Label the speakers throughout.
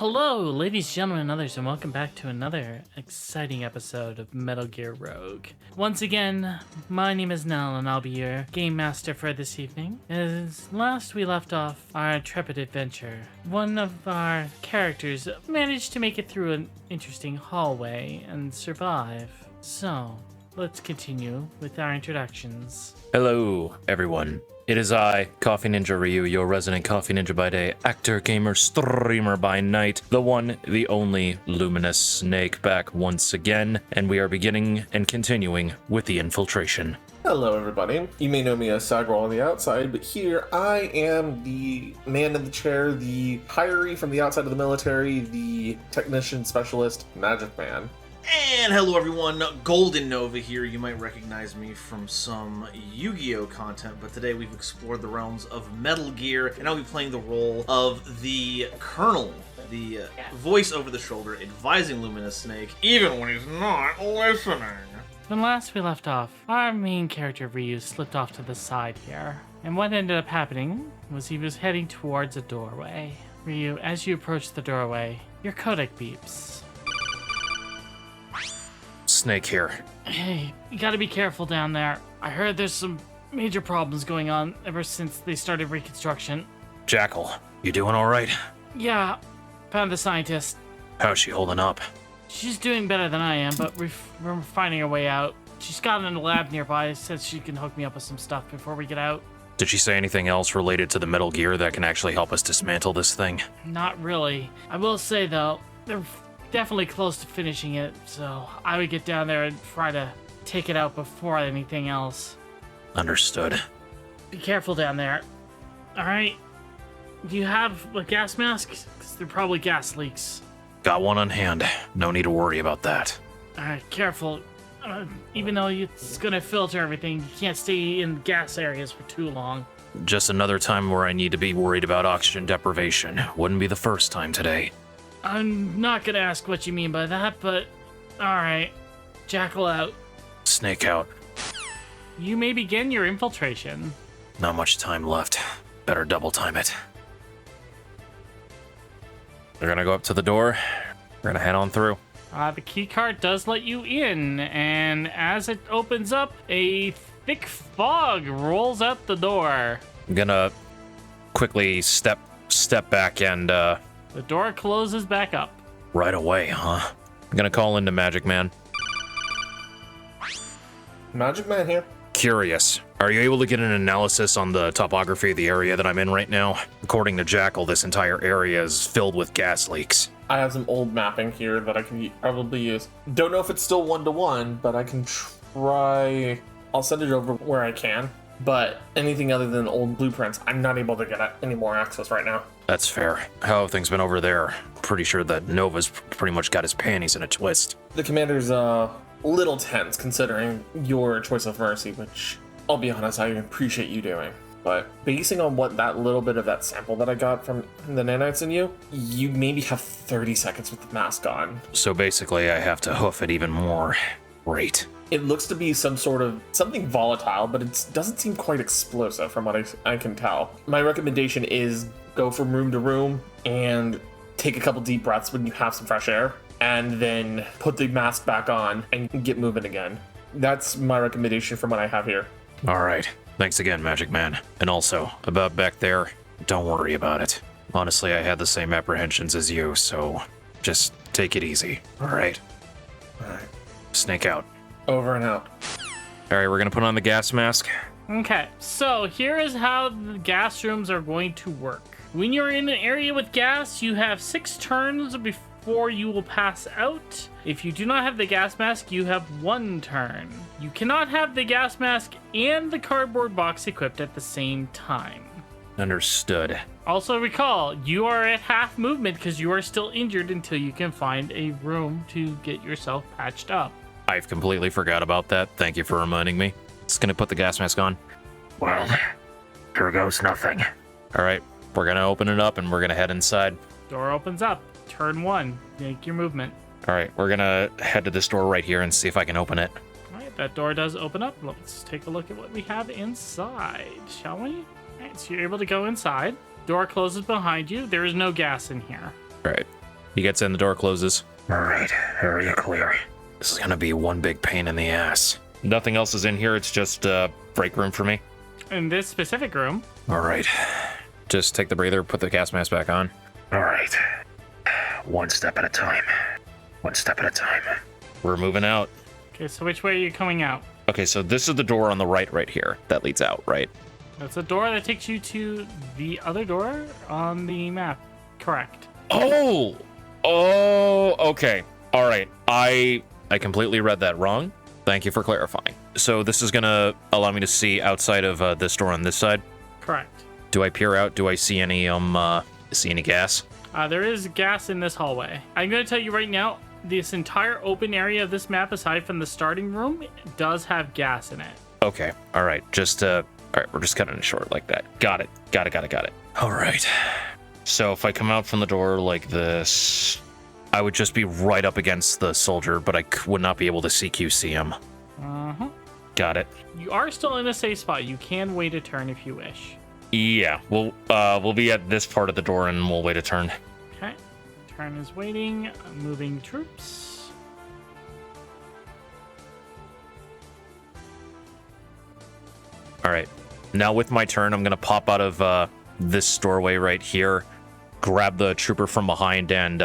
Speaker 1: Hello, ladies, gentlemen, and others, and welcome back to another exciting episode of Metal Gear Rogue. Once again, my name is Nell, and I'll be your game master for this evening. As last we left off our intrepid adventure, one of our characters managed to make it through an interesting hallway and survive. So, let's continue with our introductions.
Speaker 2: Hello, everyone. It is I, Coffee Ninja Ryu, your resident Coffee Ninja by day, actor, gamer, streamer by night, the one, the only Luminous Snake, back once again, and we are beginning and continuing with the infiltration.
Speaker 3: Hello everybody. You may know me as Sagral on the outside, but here I am the man in the chair, the hiree from the outside of the military, the technician specialist, Magic Man.
Speaker 4: And hello everyone, Golden Nova here. You might recognize me from some Yu-Gi-Oh content, but today we've explored the realms of Metal Gear, and I'll be playing the role of the Colonel, the voice over the shoulder advising Luminous Snake, even when he's not listening.
Speaker 1: When last we left off, our main character Ryu slipped off to the side here, and what ended up happening was he was heading towards a doorway. Ryu, as you approach the doorway, your codec beeps.
Speaker 2: Snake here.
Speaker 1: Hey, you gotta be careful down there. I heard there's some major problems going on ever since they started reconstruction.
Speaker 2: Jackal, you doing alright?
Speaker 1: Yeah, found the scientist.
Speaker 2: How's she holding up?
Speaker 1: She's doing better than I am, but we're finding our way out. She's got in a lab nearby, says she can hook me up with some stuff before we get out.
Speaker 2: Did she say anything else related to the Metal Gear that can actually help us dismantle this thing?
Speaker 1: Not really. I will say, though, they're definitely close to finishing it, so I would get down there and try to take it out before anything else.
Speaker 2: Understood.
Speaker 1: Be careful down there. Alright? Do you have a gas mask? Because they're probably gas leaks.
Speaker 2: Got one on hand. No need to worry about that.
Speaker 1: Alright, careful. Even though it's gonna filter everything, you can't stay in gas areas for too long.
Speaker 2: Just another time where I need to be worried about oxygen deprivation. Wouldn't be the first time today.
Speaker 1: I'm not gonna ask what you mean by that, but alright. Jackal out.
Speaker 2: Snake out.
Speaker 1: You may begin your infiltration.
Speaker 2: Not much time left. Better double time it. We're gonna go up to the door. We're gonna head on through.
Speaker 1: The key card does let you in, and as it opens up, a thick fog rolls out the door.
Speaker 2: I'm gonna quickly step back and
Speaker 1: The door closes back up.
Speaker 2: right away, huh? I'm gonna call into Magic Man.
Speaker 3: Magic Man here.
Speaker 2: Curious, are you able to get an analysis on the topography of the area that I'm in right now? According to Jackal, this entire area is filled with gas leaks.
Speaker 3: I have some old mapping here that I can probably use. Don't know if it's still 1-to-1, but I can try. I'll send it over where I can. But anything other than old blueprints, I'm not able to get any more access right now.
Speaker 2: That's fair. How have things been over there? Pretty sure that Nova's pretty much got his panties in a twist.
Speaker 3: The commander's a little tense considering your choice of mercy, which I'll be honest, I appreciate you doing. But basing on what that little bit of that sample that I got from the nanites in you, you maybe have 30 seconds with the mask on.
Speaker 2: So basically, I have to hoof it even more. Great.
Speaker 3: It looks to be something volatile, but it doesn't seem quite explosive from what I can tell. My recommendation is go from room to room and take a couple deep breaths when you have some fresh air, and then put the mask back on and get moving again. That's my recommendation from what I have here.
Speaker 2: All right. Thanks again, Magic Man. And also, about back there, don't worry about it. Honestly, I had the same apprehensions as you, so just take it easy. All right.
Speaker 3: All right.
Speaker 2: Snake out.
Speaker 3: Over and out.
Speaker 2: All right, we're gonna put on the gas mask.
Speaker 1: Okay, so here is how the gas rooms are going to work. When you're in an area with gas, you have 6 turns before you will pass out. If you do not have the gas mask, you have 1 turn. You cannot have the gas mask and the cardboard box equipped at the same time.
Speaker 2: Understood.
Speaker 1: Also recall, you are at half movement because you are still injured until you can find a room to get yourself patched up.
Speaker 2: I've completely forgot about that. Thank you for reminding me. Just gonna put the gas mask on. Well, here goes nothing. All right, we're gonna open it up and we're gonna head inside.
Speaker 1: Door opens up. Turn 1. Make your movement.
Speaker 2: All right, we're gonna head to this door right here and see if I can open it.
Speaker 1: Alright, that door does open up. Let's take a look at what we have inside, shall we? Alright, so you're able to go inside. Door closes behind you. There is no gas in here.
Speaker 2: All right. He gets in, the door closes. All right, area clear. This is gonna be one big pain in the ass. Nothing else is in here, it's just break room for me.
Speaker 1: In this specific room.
Speaker 2: All right. Just take the breather, put the gas mask back on. All right. One step at a time. One step at a time. We're moving out.
Speaker 1: Okay, so which way are you coming out?
Speaker 2: Okay, so this is the door on the right here that leads out, right?
Speaker 1: That's a door that takes you to the other door on the map. Correct.
Speaker 2: Oh, okay. All right. I completely read that wrong. Thank you for clarifying. So this is gonna allow me to see outside of this door on this side.
Speaker 1: Correct.
Speaker 2: Do I peer out? Do I see any gas?
Speaker 1: There is gas in this hallway. I'm going to tell you right now, this entire open area of this map, aside from the starting room, does have gas in it.
Speaker 2: Okay. All right. All right. We're just cutting it short like that. Got it. All right. So if I come out from the door like this, I would just be right up against the soldier, but I would not be able to CQC him.
Speaker 1: Uh-huh.
Speaker 2: Got it.
Speaker 1: You are still in a safe spot. You can wait a turn if you wish.
Speaker 2: Yeah, we'll be at this part of the door and we'll wait a turn.
Speaker 1: Okay. Turn is waiting. Moving troops.
Speaker 2: All right. Now with my turn, I'm going to pop out of this doorway right here, grab the trooper from behind, and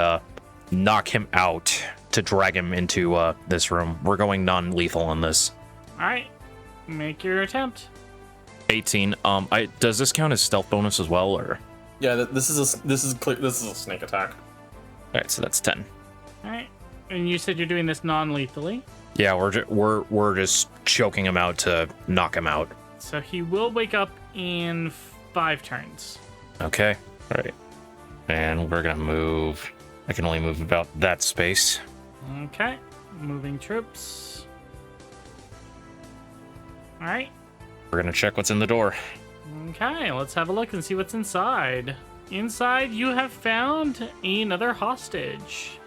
Speaker 2: knock him out to drag him into this room. We're going non-lethal on this.
Speaker 1: All right. Make your attempt.
Speaker 2: 18. Does this count as stealth bonus as well, or?
Speaker 3: Yeah, this is a snake attack.
Speaker 2: All right, so that's 10.
Speaker 1: All right. And you said you're doing this non-lethally.
Speaker 2: Yeah, we're just choking him out to knock him out.
Speaker 1: So he will wake up in 5 turns.
Speaker 2: Okay. All right. And we're gonna move. I can only move about that space.
Speaker 1: Okay. Moving troops. All right.
Speaker 2: We're gonna check what's in the door.
Speaker 1: Okay, let's have a look and see what's inside. Inside, you have found another hostage.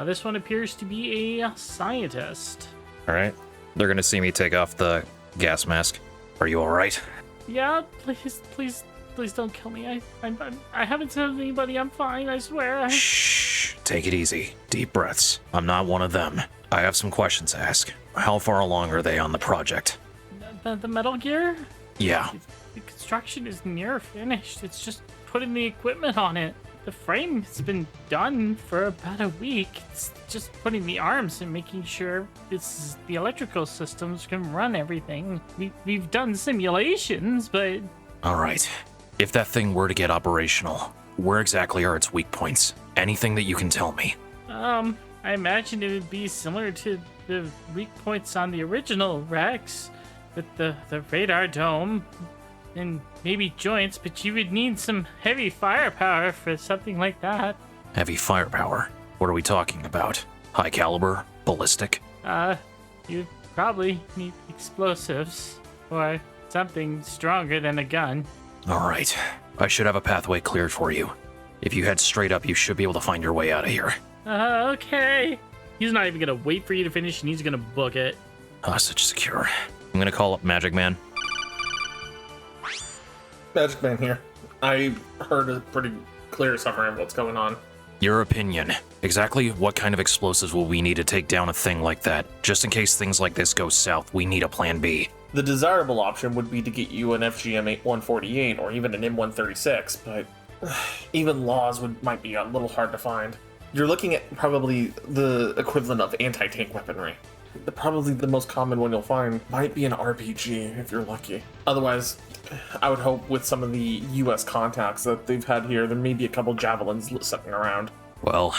Speaker 1: This one appears to be a scientist.
Speaker 2: All right. They're gonna see me take off the gas mask. Are you all right?
Speaker 1: Yeah, please don't kill me. I haven't said anybody. I'm fine. I swear.
Speaker 2: Shh. Take it easy. Deep breaths. I'm not one of them. I have some questions to ask. How far along are they on the project?
Speaker 1: The Metal Gear?
Speaker 2: Yeah.
Speaker 1: The construction is near finished. It's just putting the equipment on it. The frame has been done for about a week. It's just putting the arms and making sure the electrical systems can run everything. We've done simulations, but...
Speaker 2: All right. If that thing were to get operational, where exactly are its weak points? Anything that you can tell me?
Speaker 1: I imagine it would be similar to the weak points on the original Rex, with the radar dome and maybe joints, but you would need some heavy firepower for something like that.
Speaker 2: Heavy firepower? What are we talking about? High caliber? Ballistic?
Speaker 1: You'd probably need explosives or something stronger than a gun.
Speaker 2: All right. I should have a pathway cleared for you. If you head straight up, you should be able to find your way out of here.
Speaker 1: Okay. He's not even gonna wait for you to finish, and he's gonna book it.
Speaker 2: Hostage secure. I'm gonna call up Magic Man.
Speaker 3: Magic Man here. I heard a pretty clear summary of what's going on.
Speaker 2: Your opinion. Exactly what kind of explosives will we need to take down a thing like that? Just in case things like this go south, we need a plan B.
Speaker 3: The desirable option would be to get you an FGM-148 or even an M136, but even laws might be a little hard to find. You're looking at probably the equivalent of anti-tank weaponry. Probably the most common one you'll find might be an RPG, if you're lucky. Otherwise, I would hope with some of the US contacts that they've had here, there may be a couple javelins sitting around.
Speaker 2: Well,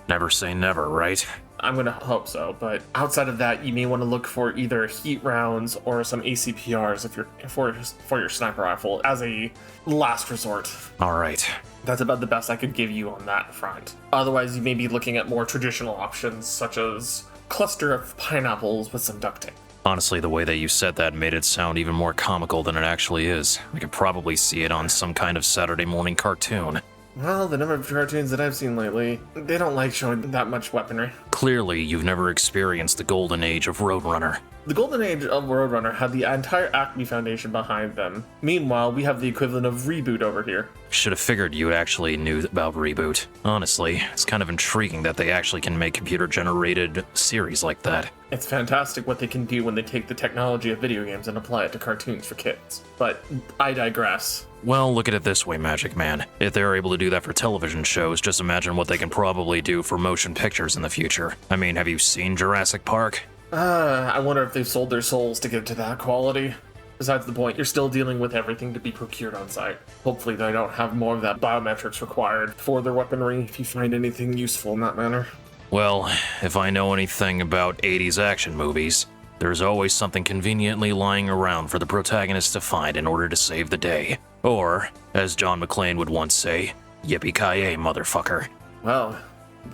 Speaker 2: never say never, right?
Speaker 3: I'm gonna hope so, but outside of that, you may want to look for either heat rounds or some ACPRs if you're for your sniper rifle as a last resort.
Speaker 2: All right.
Speaker 3: That's about the best I could give you on that front. Otherwise, you may be looking at more traditional options, such as cluster of pineapples with some duct tape.
Speaker 2: Honestly, the way that you said that made it sound even more comical than it actually is. I could probably see it on some kind of Saturday morning cartoon.
Speaker 3: Well, the number of cartoons that I've seen lately, they don't like showing that much weaponry.
Speaker 2: Clearly, you've never experienced the golden age of Roadrunner.
Speaker 3: The golden age of Roadrunner had the entire Acme Foundation behind them. Meanwhile, we have the equivalent of Reboot over here.
Speaker 2: Should have figured you actually knew about Reboot. Honestly, it's kind of intriguing that they actually can make computer-generated series like that.
Speaker 3: It's fantastic what they can do when they take the technology of video games and apply it to cartoons for kids. But I digress.
Speaker 2: Well, look at it this way, Magic Man. If they're able to do that for television shows, just imagine what they can probably do for motion pictures in the future. I mean, have you seen Jurassic Park?
Speaker 3: I wonder if they've sold their souls to get to that quality. Besides the point, you're still dealing with everything to be procured on site. Hopefully they don't have more of that biometrics required for their weaponry if you find anything useful in that manner.
Speaker 2: Well, if I know anything about 80s action movies, there's always something conveniently lying around for the protagonist to find in order to save the day. Or, as John McClane would once say, yippee-ki-yay, motherfucker.
Speaker 3: Well,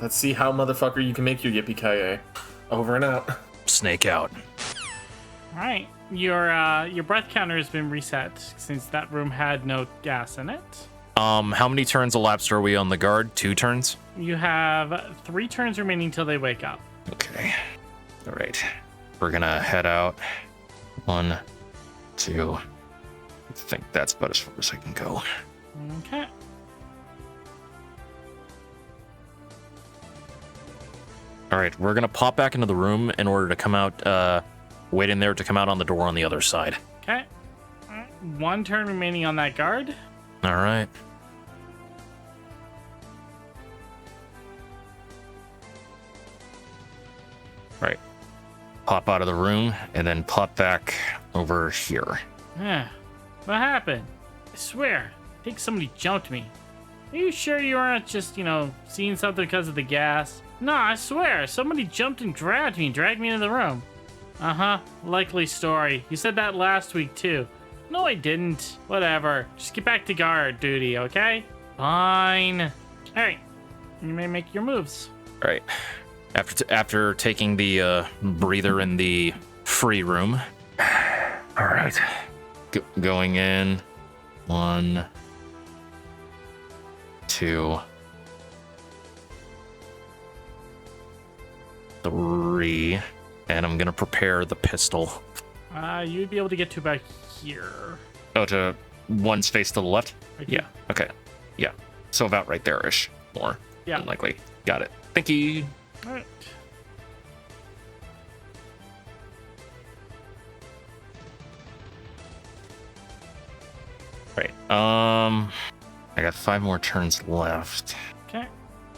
Speaker 3: let's see how motherfucker you can make your yippee-ki-yay. Over and out.
Speaker 2: Snake out.
Speaker 1: All right, your breath counter has been reset since that room had no gas in it.
Speaker 2: How many turns elapsed are we on the guard? 2 turns?
Speaker 1: You have 3 turns remaining till they wake up.
Speaker 2: Okay. All right. We're gonna head out. 1, 2. I think that's about as far as I can go.
Speaker 1: Okay.
Speaker 2: All right, we're gonna pop back into the room in order to come out, wait in there to come out on the door on the other side.
Speaker 1: Okay. All right, 1 turn remaining on that guard.
Speaker 2: All right. Right. Pop out of the room and then pop back over here.
Speaker 1: Yeah. What happened? I swear, I think somebody jumped me. Are you sure you aren't just, seeing something because of the gas? No, I swear, somebody jumped and grabbed me into the room. Uh-huh, likely story. You said that last week, too. No, I didn't. Whatever. Just get back to guard duty, okay? Fine. Alright, you may make your moves.
Speaker 2: All right. After taking the breather in the free room. All right. Going in. 1, 2, 3, and I'm gonna prepare the pistol.
Speaker 1: You'd be able to get to about here.
Speaker 2: Oh, to one space to the left?
Speaker 1: Okay.
Speaker 2: Yeah, okay. Yeah, so about right there-ish, more
Speaker 1: Yeah.
Speaker 2: unlikely. Got it. Thank you.
Speaker 1: Alright.
Speaker 2: Right, I got 5 more turns left.
Speaker 1: Okay.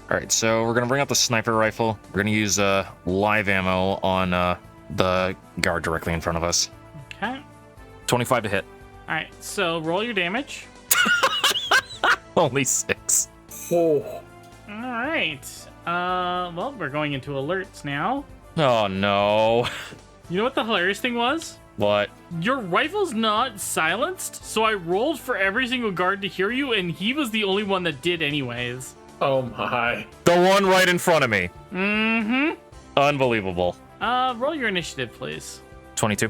Speaker 2: All right, so we're gonna bring out the sniper rifle. We're gonna use live ammo on the guard directly in front of us.
Speaker 1: Okay.
Speaker 2: 25 to hit.
Speaker 1: Alright, so roll your damage.
Speaker 2: Only 6.
Speaker 3: Oh.
Speaker 1: Alright. Well, we're going into alerts now.
Speaker 2: Oh no.
Speaker 1: You know what the hilarious thing was?
Speaker 2: What?
Speaker 1: Your rifle's not silenced, so I rolled for every single guard to hear you, and he was the only one that did anyways.
Speaker 3: Oh my.
Speaker 2: The one right in front of me.
Speaker 1: Mm-hmm.
Speaker 2: Unbelievable.
Speaker 1: Roll your initiative, please.
Speaker 2: 22.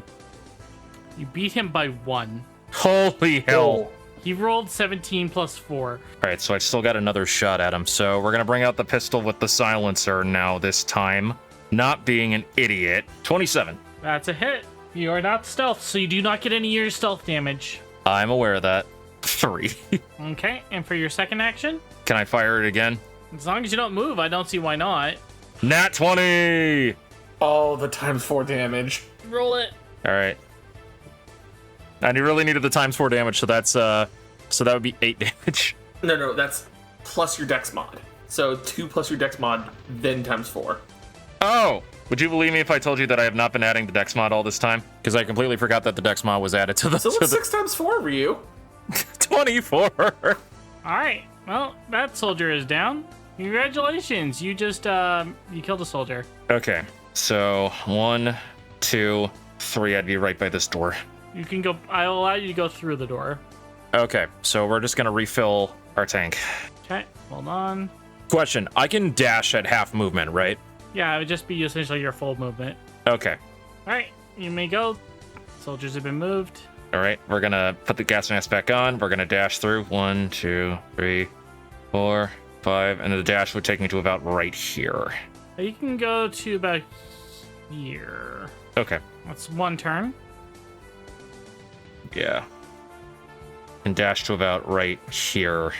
Speaker 1: You beat him by 1.
Speaker 2: Holy hell.
Speaker 3: Oh.
Speaker 1: He rolled 17 plus 4.
Speaker 2: All right, so I still got another shot at him. So we're gonna bring out the pistol with the silencer now this time. Not being an idiot. 27.
Speaker 1: That's a hit. You are not stealth, so you do not get any of your stealth damage.
Speaker 2: I'm aware of that. 3.
Speaker 1: Okay, and for your second action,
Speaker 2: Can I fire it again?
Speaker 1: as long as you don't move, I don't see why not.
Speaker 2: Nat 20!
Speaker 3: Oh, the ×4 damage.
Speaker 1: Roll it.
Speaker 2: All right. And you really needed the ×4 damage, so that's so that would be 8 damage.
Speaker 3: No, that's plus your dex mod. So 2 plus your dex mod, then ×4.
Speaker 2: Oh! Would you believe me if I told you that I have not been adding the dex mod all this time? Because I completely forgot that the dex mod was added to the,
Speaker 3: So what's 6 ×4, Ryu?
Speaker 2: 24.
Speaker 1: Alright, well, that soldier is down. Congratulations, you just, you killed a soldier.
Speaker 2: Okay, so 1, 2, 3. I'd be right by this door.
Speaker 1: You can go, I'll allow you to go through the door.
Speaker 2: Okay, so we're just gonna refill our tank.
Speaker 1: Okay, hold on.
Speaker 2: Question, I can dash at half movement, right?
Speaker 1: Yeah, it would just be essentially your full movement.
Speaker 2: Okay.
Speaker 1: Alright, you may go. Soldiers have been moved.
Speaker 2: All right, we're gonna put the gas mask back on. We're gonna dash through. 1, 2, 3, 4, 5, and the dash would take me to about right here.
Speaker 1: You can go to about here.
Speaker 2: Okay.
Speaker 1: That's one turn.
Speaker 2: Yeah. And dash to about right here.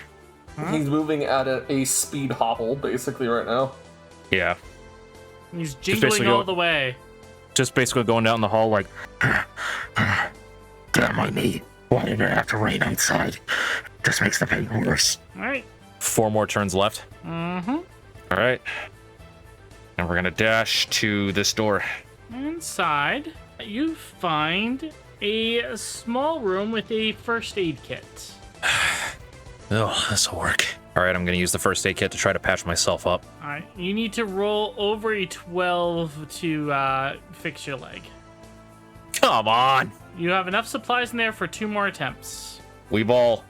Speaker 3: He's moving at a speed hobble, basically, right now.
Speaker 2: Yeah.
Speaker 1: He's jingling all the way.
Speaker 2: Just basically going down the hall like, damn my knee. Why did it have to rain outside? Just makes the pain worse.
Speaker 1: All right.
Speaker 2: 4 more turns left.
Speaker 1: Mm-hmm.
Speaker 2: All right. And we're going to dash to this door.
Speaker 1: Inside, you find a small room with a first aid kit.
Speaker 2: Oh, this'll work. All right, I'm going to use the first aid kit to try to patch myself up.
Speaker 1: All right. You need to roll over a 12 to fix your leg.
Speaker 2: Come on.
Speaker 1: You have enough supplies in there for 2 more attempts.
Speaker 2: We've all...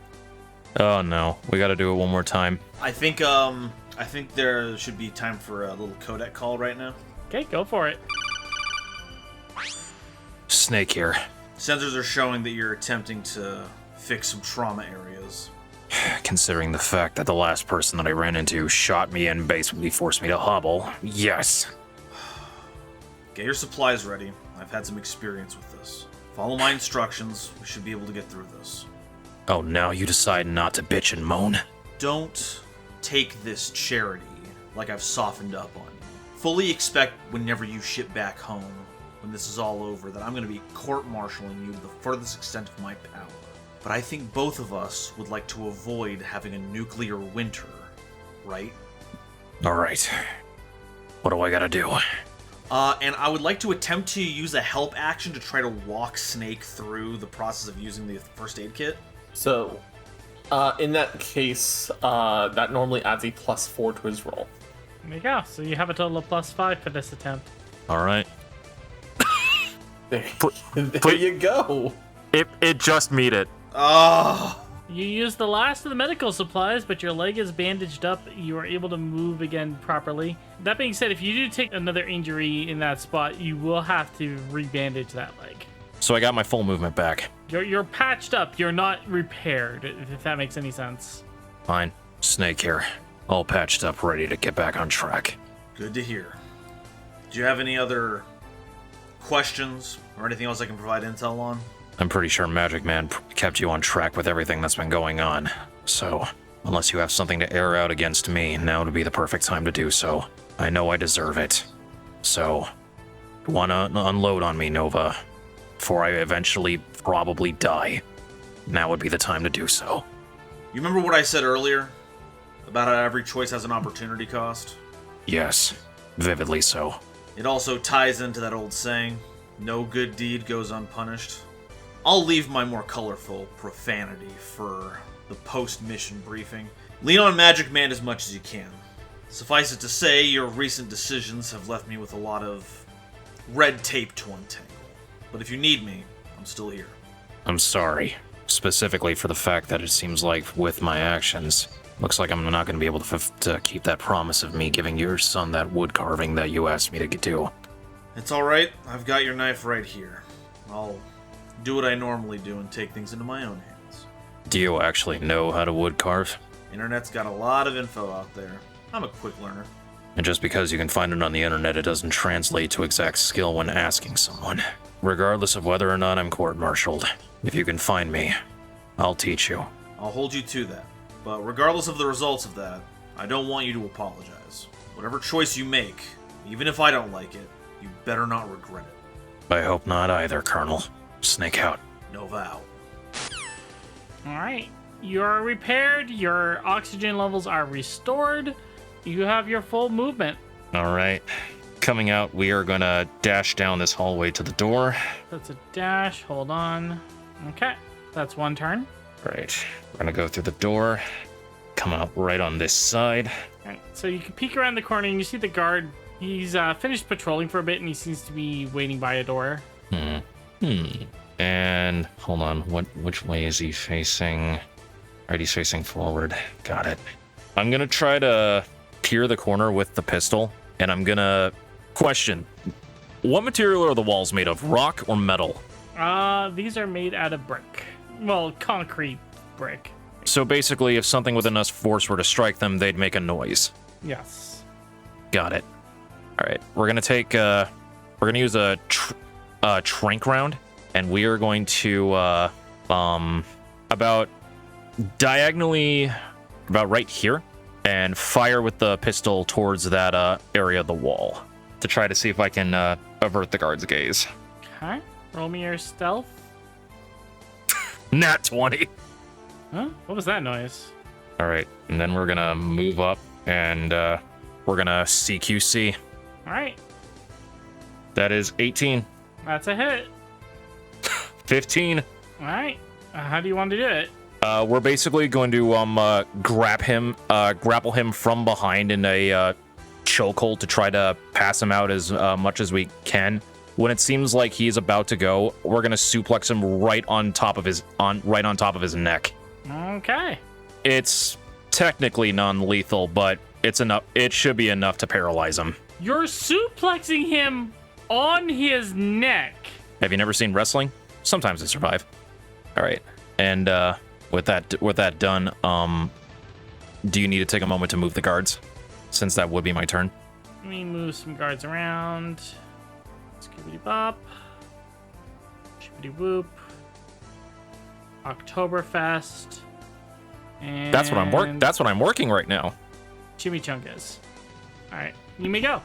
Speaker 2: Oh, no. We got to do it one more time.
Speaker 4: I think there should be time for a little codec call right now.
Speaker 1: Okay, go for it.
Speaker 2: Snake here.
Speaker 4: Sensors are showing that you're attempting to fix some trauma areas.
Speaker 2: Considering the fact that the last person that I ran into shot me and basically forced me to hobble. Yes.
Speaker 4: Get your supplies ready. I've had some experience with this. Follow my instructions. We should be able to get through this.
Speaker 2: Oh, now you decide not to bitch and moan?
Speaker 4: Don't take this charity like I've softened up on you. Fully expect whenever you ship back home, when this is all over, that I'm going to be court-martialing you to the furthest extent of my power. But I think both of us would like to avoid having a nuclear winter, right?
Speaker 2: All right. What do I gotta do?
Speaker 4: And I would like to attempt to use a help action to try to walk Snake through the process of using the first aid kit.
Speaker 3: So, in that case, that normally adds a +4 to his roll.
Speaker 1: There you go. So you have a total of +5 for this attempt.
Speaker 2: All right.
Speaker 3: There you go.
Speaker 2: It just meet it.
Speaker 4: Oh,
Speaker 1: You used the last of the medical supplies, but your leg is bandaged up. You are able to move again properly. That being said, if you do take another injury in that spot, you will have to rebandage that leg.
Speaker 2: So I got my full movement back.
Speaker 1: You're patched up. You're not repaired, if that makes any sense.
Speaker 2: Fine. Snake here. All patched up, ready to get back on track.
Speaker 4: good to hear. Do you have any other questions or anything else I can provide intel on?
Speaker 2: I'm pretty sure Magic Man kept you on track with everything that's been going on. So, unless you have something to air out against me, now would be the perfect time to do so. I know I deserve it. So, wanna unload on me, Nova, before I eventually probably die. Now would be the time to do so.
Speaker 4: You remember what I said earlier? About how every choice has an opportunity cost?
Speaker 2: Yes, vividly so.
Speaker 4: It also ties into that old saying, no good deed goes unpunished. I'll leave my more colorful profanity for the post-mission briefing. Lean on Magic Man as much as you can. Suffice it to say, your recent decisions have left me with a lot of red tape to untangle. But if you need me, I'm still here.
Speaker 2: I'm sorry. Specifically for the fact that it seems like with my actions, looks like I'm not going to be able to keep that promise of me giving your son that wood carving that you asked me to do.
Speaker 4: It's alright, I've got your knife right here. I'll do what I normally do and take things into my own hands.
Speaker 2: Do you actually know how to wood carve?
Speaker 4: Internet's got a lot of info out there. I'm a quick learner.
Speaker 2: And just because you can find it on the internet, it doesn't translate to exact skill when asking someone. Regardless of whether or not I'm court-martialed, if you can find me, I'll teach you.
Speaker 4: I'll hold you to that. But regardless of the results of that, I don't want you to apologize. Whatever choice you make, even if I don't like it, you better not regret it.
Speaker 2: I hope not either, Colonel. Snake out.
Speaker 4: Nova out.
Speaker 1: Alright. You're repaired. Your oxygen levels are restored. You have your full movement.
Speaker 2: All right. Coming out, we are gonna dash down this hallway to the door.
Speaker 1: That's a dash. Hold on. Okay. That's one turn.
Speaker 2: Right. We're gonna go through the door. Come out right on this side.
Speaker 1: Alright. So you can peek around the corner and you see the guard. He's finished patrolling for a bit and he seems to be waiting by a door.
Speaker 2: And hold on, which way is he facing? Alright, he's facing forward. Got it. I'm gonna try to peer the corner with the pistol, and I'm gonna question. What material are the walls made of? Rock or metal?
Speaker 1: These are made out of brick. Well, concrete brick.
Speaker 2: So basically, if something with enough force were to strike them, they'd make a noise.
Speaker 1: Yes.
Speaker 2: Got it. Alright, we're gonna take, we're gonna use a trank round, and we are going to about diagonally about right here and fire with the pistol towards that area of the wall to try to see if I can avert the guard's gaze.
Speaker 1: Okay. Roll me your stealth.
Speaker 2: Nat 20.
Speaker 1: Huh? What was that noise?
Speaker 2: All right, and then we're gonna move up and we're gonna CQC.
Speaker 1: All right.
Speaker 2: That is 18.
Speaker 1: That's a hit.
Speaker 2: 15.
Speaker 1: All right. How do you want to do it?
Speaker 2: We're basically going to grapple him from behind in a chokehold to try to pass him out as much as we can. When it seems like he's about to go, we're gonna suplex him right on top of his neck.
Speaker 1: Okay.
Speaker 2: It's technically non-lethal, but it's enough. It should be enough to paralyze him.
Speaker 1: You're suplexing him on his neck.
Speaker 2: Have you never seen wrestling? Sometimes they survive. All right, and with that done, do you need to take a moment to move the guards, since that would be my turn?
Speaker 1: Let me move some guards around. Skibbity bop. Shibbity whoop. Oktoberfest. And
Speaker 2: That's what I'm working right now.
Speaker 1: Chimichangas. All right, you may go.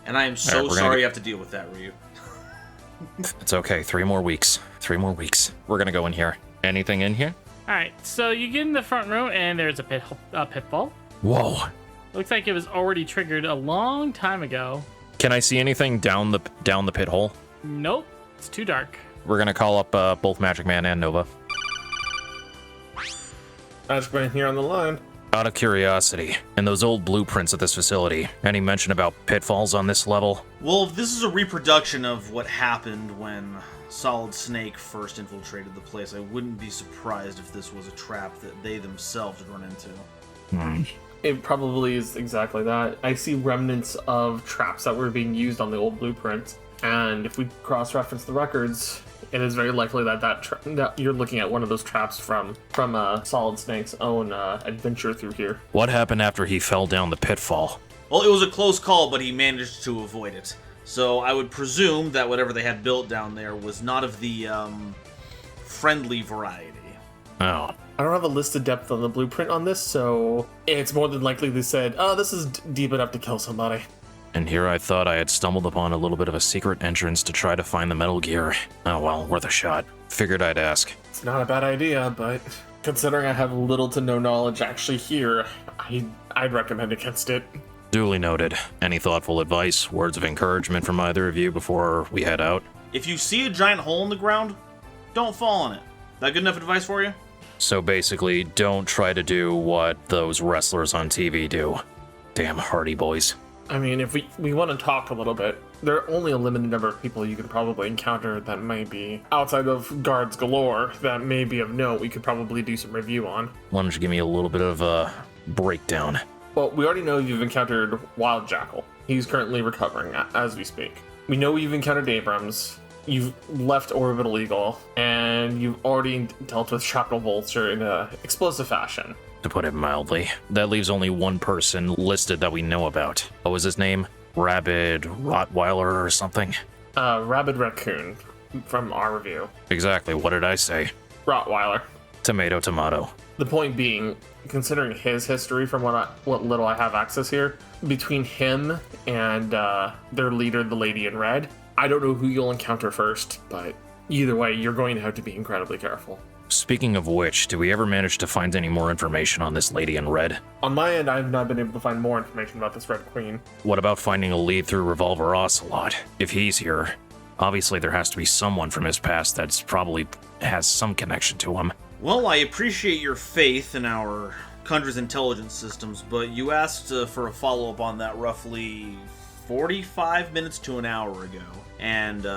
Speaker 4: And I am so sorry you have to deal with that, Ryu.
Speaker 2: It's okay. 3 more weeks. 3 more weeks. We're gonna go in here. Anything in here?
Speaker 1: All right, so you get in the front room and there's a pitfall.
Speaker 2: Whoa.
Speaker 1: Looks like it was already triggered a long time ago.
Speaker 2: Can I see anything down the pit hole?
Speaker 1: Nope, it's too dark.
Speaker 2: We're gonna call up both Magic Man and Nova.
Speaker 3: Magic Man here on the line.
Speaker 2: Out of curiosity, in those old blueprints at this facility, any mention about pitfalls on this level?
Speaker 4: Well, if this is a reproduction of what happened when Solid Snake first infiltrated the place, I wouldn't be surprised if this was a trap that they themselves had run into.
Speaker 3: It probably is exactly that. I see remnants of traps that were being used on the old blueprints, and if we cross-reference the records, it is very likely that that you're looking at one of those traps from Solid Snake's own adventure through here.
Speaker 2: What happened after he fell down the pitfall?
Speaker 4: Well, it was a close call, but he managed to avoid it. So I would presume that whatever they had built down there was not of the friendly variety.
Speaker 2: Oh.
Speaker 3: I don't have a listed depth on the blueprint on this, so it's more than likely they said, oh, this is deep enough to kill somebody.
Speaker 2: And here I thought I had stumbled upon a little bit of a secret entrance to try to find the Metal Gear. Oh well, worth a shot. Figured I'd ask.
Speaker 3: It's not a bad idea, but considering I have little to no knowledge actually here, I'd recommend against it.
Speaker 2: Duly noted. Any thoughtful advice, words of encouragement from either of you before we head out?
Speaker 4: If you see a giant hole in the ground, don't fall in it. That good enough advice for you?
Speaker 2: So basically, don't try to do what those wrestlers on TV do. Damn Hardy Boys.
Speaker 3: I mean, if we want to talk a little bit, there are only a limited number of people you could probably encounter that may be outside of guards galore that may be of note we could probably do some review on.
Speaker 2: Why don't you give me a little bit of a breakdown?
Speaker 3: Well, we already know you've encountered Wild Jackal. He's currently recovering as we speak. We know you've encountered Abrams. You've left Orbital Eagle, and you've already dealt with Shrapnel Vulture in an explosive fashion.
Speaker 2: To put it mildly, that leaves only one person listed that we know about. What was his name? Rabid Rottweiler or something?
Speaker 3: Rabid Raccoon from our review.
Speaker 2: Exactly, what did I say?
Speaker 3: Rottweiler.
Speaker 2: Tomato, tomato.
Speaker 3: The point being, considering his history from what little I have access here, between him and their leader, the Lady in Red, I don't know who you'll encounter first, but either way, you're going to have to be incredibly careful.
Speaker 2: Speaking of which, do we ever manage to find any more information on this Lady in Red?
Speaker 3: On my end, I've not been able to find more information about this Red Queen.
Speaker 2: What about finding a lead through Revolver Ocelot? If he's here, obviously there has to be someone from his past that's probably has some connection to him.
Speaker 4: Well, I appreciate your faith in our country's intelligence systems, but you asked for a follow-up on that roughly 45 minutes to an hour ago. And,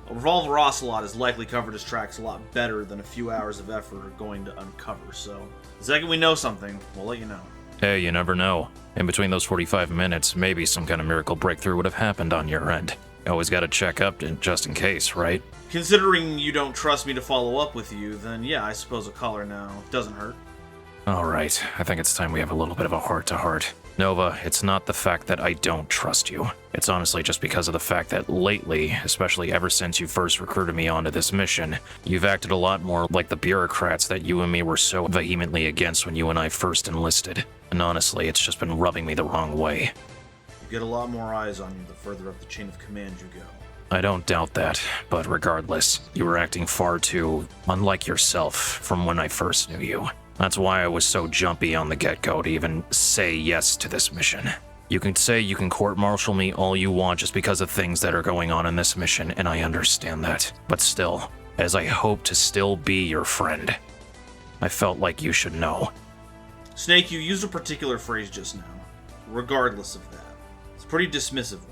Speaker 4: Revolver Ocelot has likely covered his tracks a lot better than a few hours of effort are going to uncover, so the second we know something, we'll let you know.
Speaker 2: Hey, you never know. In between those 45 minutes, maybe some kind of miracle breakthrough would have happened on your end. Always gotta check up just in case, right?
Speaker 4: Considering you don't trust me to follow up with you, then yeah, I suppose a caller now doesn't hurt.
Speaker 2: Alright, I think it's time we have a little bit of a heart-to-heart. Nova, it's not the fact that I don't trust you. It's honestly just because of the fact that lately, especially ever since you first recruited me onto this mission, you've acted a lot more like the bureaucrats that you and me were so vehemently against when you and I first enlisted. And honestly, it's just been rubbing me the wrong way.
Speaker 4: You get a lot more eyes on you the further up the chain of command you go.
Speaker 2: I don't doubt that, but regardless, you were acting far too unlike yourself from when I first knew you. That's why I was so jumpy on the get-go to even say yes to this mission. You can say you can court-martial me all you want just because of things that are going on in this mission, and I understand that. But still, as I hope to still be your friend, I felt like you should know.
Speaker 4: Snake, you used a particular phrase just now. Regardless of that. It's a pretty dismissive one.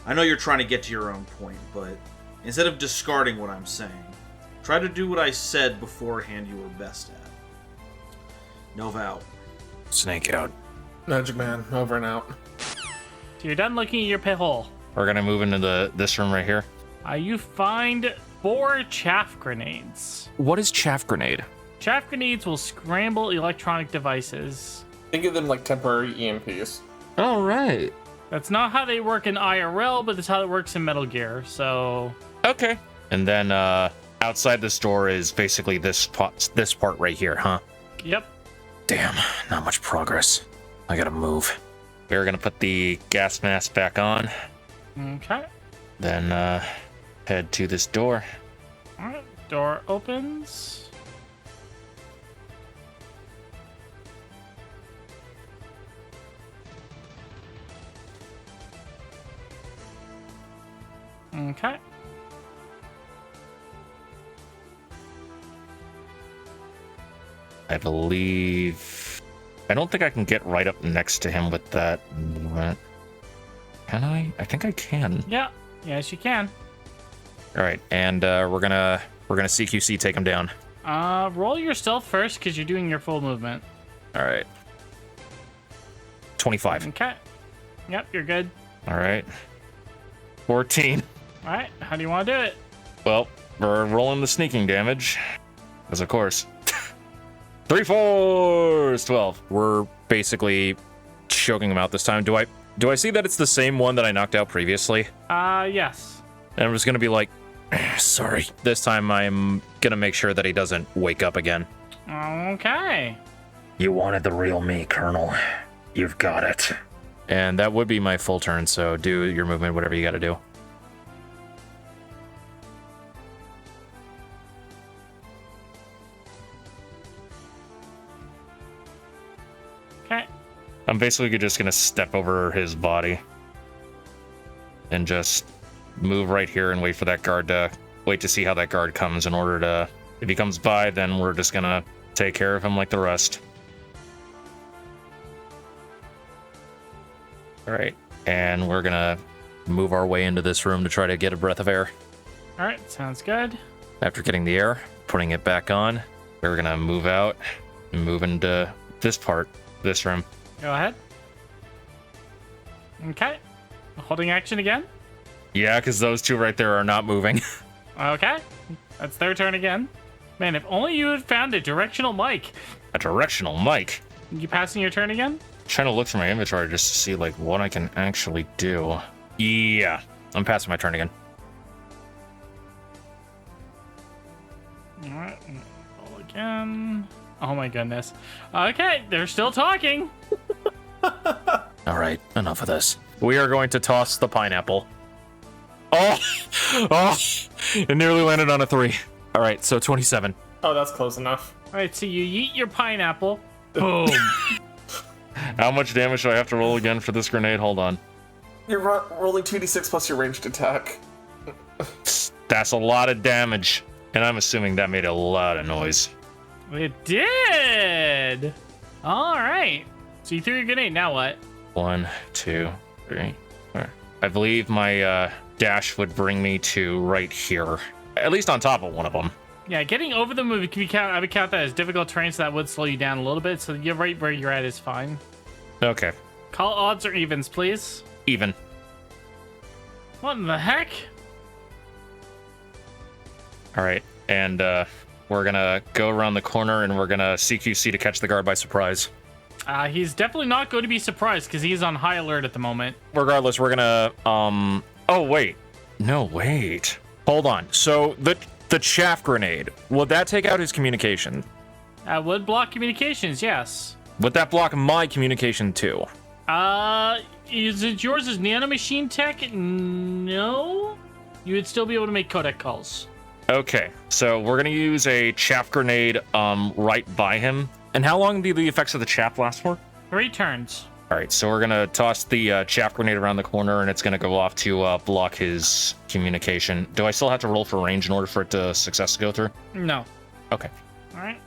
Speaker 4: I know you're trying to get to your own point, but instead of discarding what I'm saying, try to do what I said beforehand you were best at. Nova out.
Speaker 2: Snake out.
Speaker 3: Magic Man, over and out.
Speaker 1: So you're done looking at your pit hole.
Speaker 2: We're gonna move into this room right here.
Speaker 1: You find 4 chaff grenades.
Speaker 2: What is chaff grenade?
Speaker 1: Chaff grenades will scramble electronic devices.
Speaker 3: Think of them like temporary EMPs.
Speaker 2: All right.
Speaker 1: That's not how they work in IRL, but that's how it works in Metal Gear, so...
Speaker 2: Okay. And then outside this door is basically this part right here, huh?
Speaker 1: Yep.
Speaker 2: Damn, not much progress. I gotta move. We're gonna put the gas mask back on,
Speaker 1: Okay.
Speaker 2: then head to this door.
Speaker 1: Alright, door opens. Okay.
Speaker 2: I believe... I don't think I can get right up next to him with that. Can I? I think I can.
Speaker 1: Yeah. Yes, you can.
Speaker 2: All right, and we're gonna CQC take him down.
Speaker 1: Roll your stealth first, because you're doing your full movement.
Speaker 2: All right. 25.
Speaker 1: Okay. Yep, you're good.
Speaker 2: All right. 14.
Speaker 1: Alright, how do you want to do it?
Speaker 2: Well, we're rolling the sneaking damage, because of course. 3 4s 12. We're basically choking him out this time. Do I see that it's the same one that I knocked out previously?
Speaker 1: Yes.
Speaker 2: And I'm just gonna be like, sorry. This time I'm gonna make sure that he doesn't wake up again.
Speaker 1: Okay.
Speaker 2: You wanted the real me, Colonel. You've got it. And that would be my full turn, so do your movement, whatever you gotta do.
Speaker 1: Okay.
Speaker 2: I'm basically just gonna step over his body and just move right here and wait for that guard to wait to see how that guard comes in order to, if he comes by, then we're just gonna take care of him like the rest. All right, and we're gonna move our way into this room to try to get a breath of air.
Speaker 1: Alright, sounds good.
Speaker 2: After getting the air, putting it back on, we're gonna move out and move into this room.
Speaker 1: Go ahead. Okay. Holding action again.
Speaker 2: Yeah, because those two right there are not moving.
Speaker 1: Okay. That's their turn again. Man, if only you had found a directional mic.
Speaker 2: A directional mic.
Speaker 1: You passing your turn again?
Speaker 2: Trying to look through my inventory just to see like what I can actually do. Yeah, I'm passing my turn again.
Speaker 1: Alright, roll again. Oh my goodness. Okay, they're still talking.
Speaker 2: All right, enough of this. We are going to toss the pineapple. Oh, it nearly landed on a 3. All right, so 27.
Speaker 3: Oh, that's close enough.
Speaker 1: Alright, so you eat your pineapple. Boom.
Speaker 2: How much damage do I have to roll again for this grenade? Hold on.
Speaker 3: You're rolling 2d6 plus your ranged attack.
Speaker 2: That's a lot of damage. And I'm assuming that made a lot of noise.
Speaker 1: It did. Alright. So you threw your grenade, now what?
Speaker 2: 1, 2, 3, 4. I believe my dash would bring me to right here. At least on top of one of them.
Speaker 1: Yeah, getting over the move, I would count that as difficult terrain, so that would slow you down a little bit. So you're right where you're at is fine.
Speaker 2: Okay.
Speaker 1: Call odds or evens, please.
Speaker 2: Even.
Speaker 1: What in the heck?
Speaker 2: All right, and we're gonna go around the corner and we're gonna CQC to catch the guard by surprise.
Speaker 1: He's definitely not going to be surprised because he's on high alert at the moment.
Speaker 2: Regardless, we're gonna oh wait. No, wait. Hold on. So the chaff grenade, would that take out his communication?
Speaker 1: Would block communications, yes.
Speaker 2: Would that block my communication too?
Speaker 1: Is it yours as nanomachine tech? No. You would still be able to make codec calls.
Speaker 2: Okay, so we're gonna use a chaff grenade right by him. And how long do the effects of the chaff last for?
Speaker 1: 3 turns.
Speaker 2: All right, so we're gonna toss the chaff grenade around the corner, and it's gonna go off to block his communication. Do I still have to roll for range in order for it to success to go through?
Speaker 1: No.
Speaker 2: Okay.
Speaker 1: All right.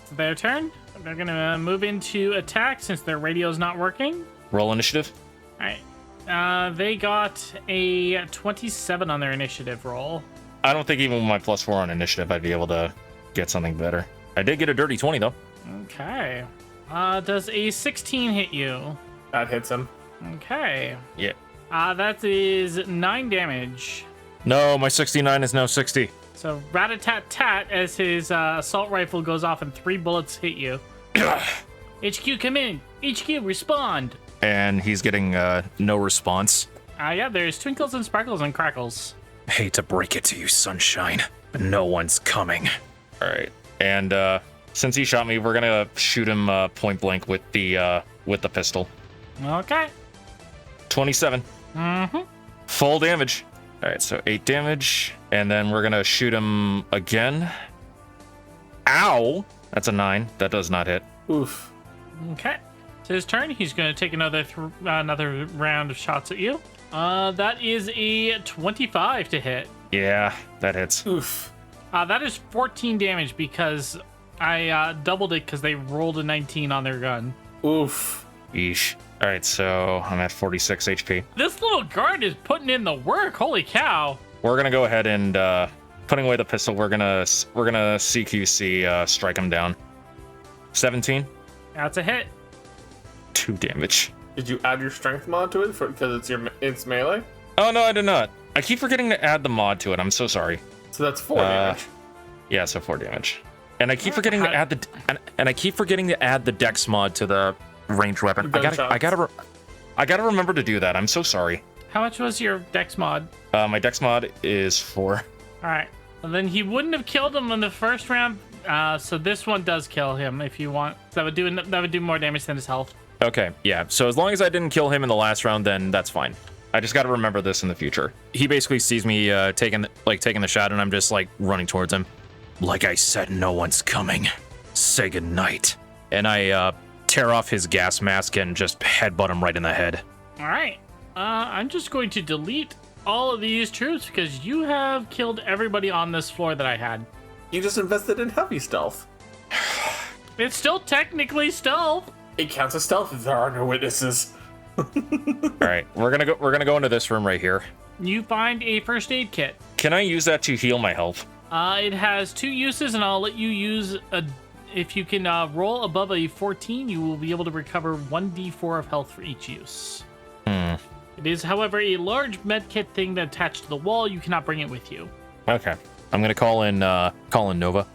Speaker 1: It's their turn. They're gonna move into attack since their radio's not working.
Speaker 2: Roll initiative.
Speaker 1: All right. They got a 27 on their initiative roll.
Speaker 2: I don't think even with my +4 on initiative, I'd be able to get something better. I did get a dirty 20 though.
Speaker 1: Okay. Does a 16 hit you?
Speaker 3: That hits him.
Speaker 1: Okay.
Speaker 2: Yeah.
Speaker 1: That is 9 damage.
Speaker 2: No, my 69 is now 60.
Speaker 1: So rat-a-tat-tat as his assault rifle goes off and 3 bullets hit you. HQ, come in. HQ, respond.
Speaker 2: And he's getting no response.
Speaker 1: Yeah, there's twinkles and sparkles and crackles.
Speaker 2: Hate to break it to you, Sunshine, but no one's coming. All right. And since he shot me, we're gonna shoot him point blank with the pistol.
Speaker 1: Okay.
Speaker 2: 27.
Speaker 1: Mm-hmm.
Speaker 2: Full damage. All right, so 8 damage, and then we're gonna shoot him again. Ow! That's a 9. That does not hit.
Speaker 3: Oof.
Speaker 1: Okay. It's his turn. He's going to take another round of shots at you. That is a 25 to hit.
Speaker 2: Yeah, that hits.
Speaker 3: Oof.
Speaker 1: That is 14 damage because I doubled it because they rolled a 19 on their gun.
Speaker 3: Oof.
Speaker 2: Yeesh. All right, so I'm at 46 HP.
Speaker 1: This little guard is putting in the work. Holy cow.
Speaker 2: We're gonna go ahead and putting away the pistol. We're gonna CQC strike him down. 17.
Speaker 1: That's a hit.
Speaker 2: 2 damage.
Speaker 3: Did you add your strength mod to it because it's melee?
Speaker 2: Oh no, I did not. I keep forgetting to add the mod to it. I'm so sorry.
Speaker 3: So that's 4 damage.
Speaker 2: Yeah, so 4 damage. And I keep forgetting to add the dex mod to the ranged weapon. I gotta remember to do that. I'm so sorry.
Speaker 1: How much was your dex mod?
Speaker 2: My dex mod is 4.
Speaker 1: All right. Well, then he wouldn't have killed him in the first round. So this one does kill him if you want. So that would do more damage than his health.
Speaker 2: Okay, yeah. So as long as I didn't kill him in the last round, then that's fine. I just got to remember this in the future. He basically sees me taking the shot, and I'm just like running towards him. Like I said, no one's coming. Say goodnight. And I tear off his gas mask and just headbutt him right in the head.
Speaker 1: All right. I'm just going to delete all of these troops because you have killed everybody on this floor that I had.
Speaker 3: You just invested in heavy stealth.
Speaker 1: It's still technically stealth.
Speaker 3: It counts as stealth if there are no witnesses.
Speaker 2: All right, we're gonna go into this room right here.
Speaker 1: You find a first aid kit.
Speaker 2: Can I use that to heal my health?
Speaker 1: It has 2 uses, and I'll let you use a. If you can roll above a 14, you will be able to recover 1d4 of health for each use. It is, however, a large med kit thing that attached to the wall. You cannot bring it with you.
Speaker 2: Okay, I'm gonna call in Nova.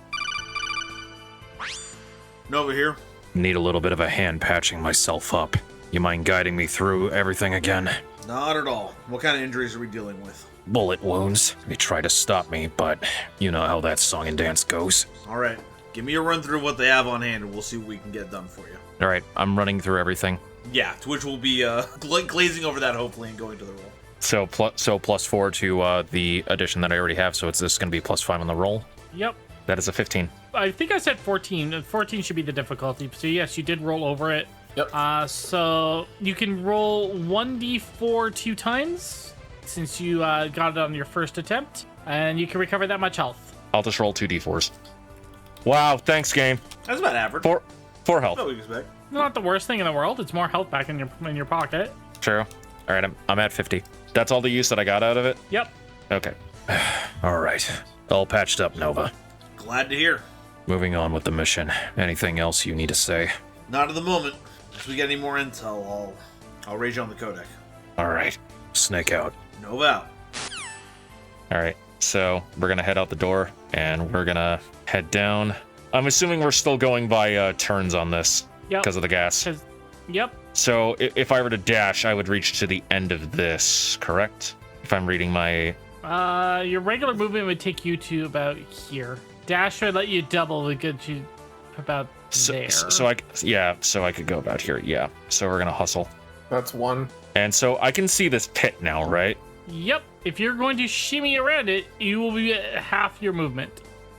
Speaker 4: Nova here.
Speaker 2: Need a little bit of a hand patching myself up. You mind guiding me through everything again?
Speaker 4: Not at all. What kind of injuries are we dealing with?
Speaker 2: Bullet wounds. They try to stop me, but you know how that song and dance goes.
Speaker 4: All right. Give me a run through of what they have on hand, and we'll see what we can get done for you.
Speaker 2: All right, I'm running through everything.
Speaker 4: Yeah, Twitch will be glazing over that hopefully and going to the roll.
Speaker 2: So +4 to the addition that I already have. So it's this going to be +5 on the roll.
Speaker 1: Yep.
Speaker 2: That is a 15.
Speaker 1: I think I said 14. 14 should be the difficulty. So yes, you did roll over it.
Speaker 3: Yep.
Speaker 1: So you can roll 1d4 2 times since you got it on your first attempt, and you can recover that much health.
Speaker 2: I'll just roll 2 d4s. Wow, thanks, game.
Speaker 4: That's about average.
Speaker 2: 4 health.
Speaker 4: What we expect.
Speaker 1: Not the worst thing in the world. It's more health back in your pocket.
Speaker 2: True. All right, I'm at 50. That's all the use that I got out of it?
Speaker 1: Yep.
Speaker 2: Okay. All right. All patched up, Nova.
Speaker 4: Glad to hear.
Speaker 2: Moving on with the mission. Anything else you need to say?
Speaker 4: Not at the moment. If we get any more intel, I'll raise you on the codec.
Speaker 2: All right. Snake out.
Speaker 4: Nova out.
Speaker 2: All right. So we're going to head out the door, and we're going to head down. I'm assuming we're still going by turns on this.
Speaker 1: Yep.
Speaker 2: Because of the gas.
Speaker 1: Yep.
Speaker 2: So if I were to dash, I would reach to the end of this, correct? If I'm reading my...
Speaker 1: Your regular movement would take you to about here. Dash would let you double to get you about there.
Speaker 2: So I could go about here, yeah. So we're gonna hustle.
Speaker 3: That's one.
Speaker 2: And so I can see this pit now, right?
Speaker 1: Yep. If you're going to shimmy around it, you will be at half your movement.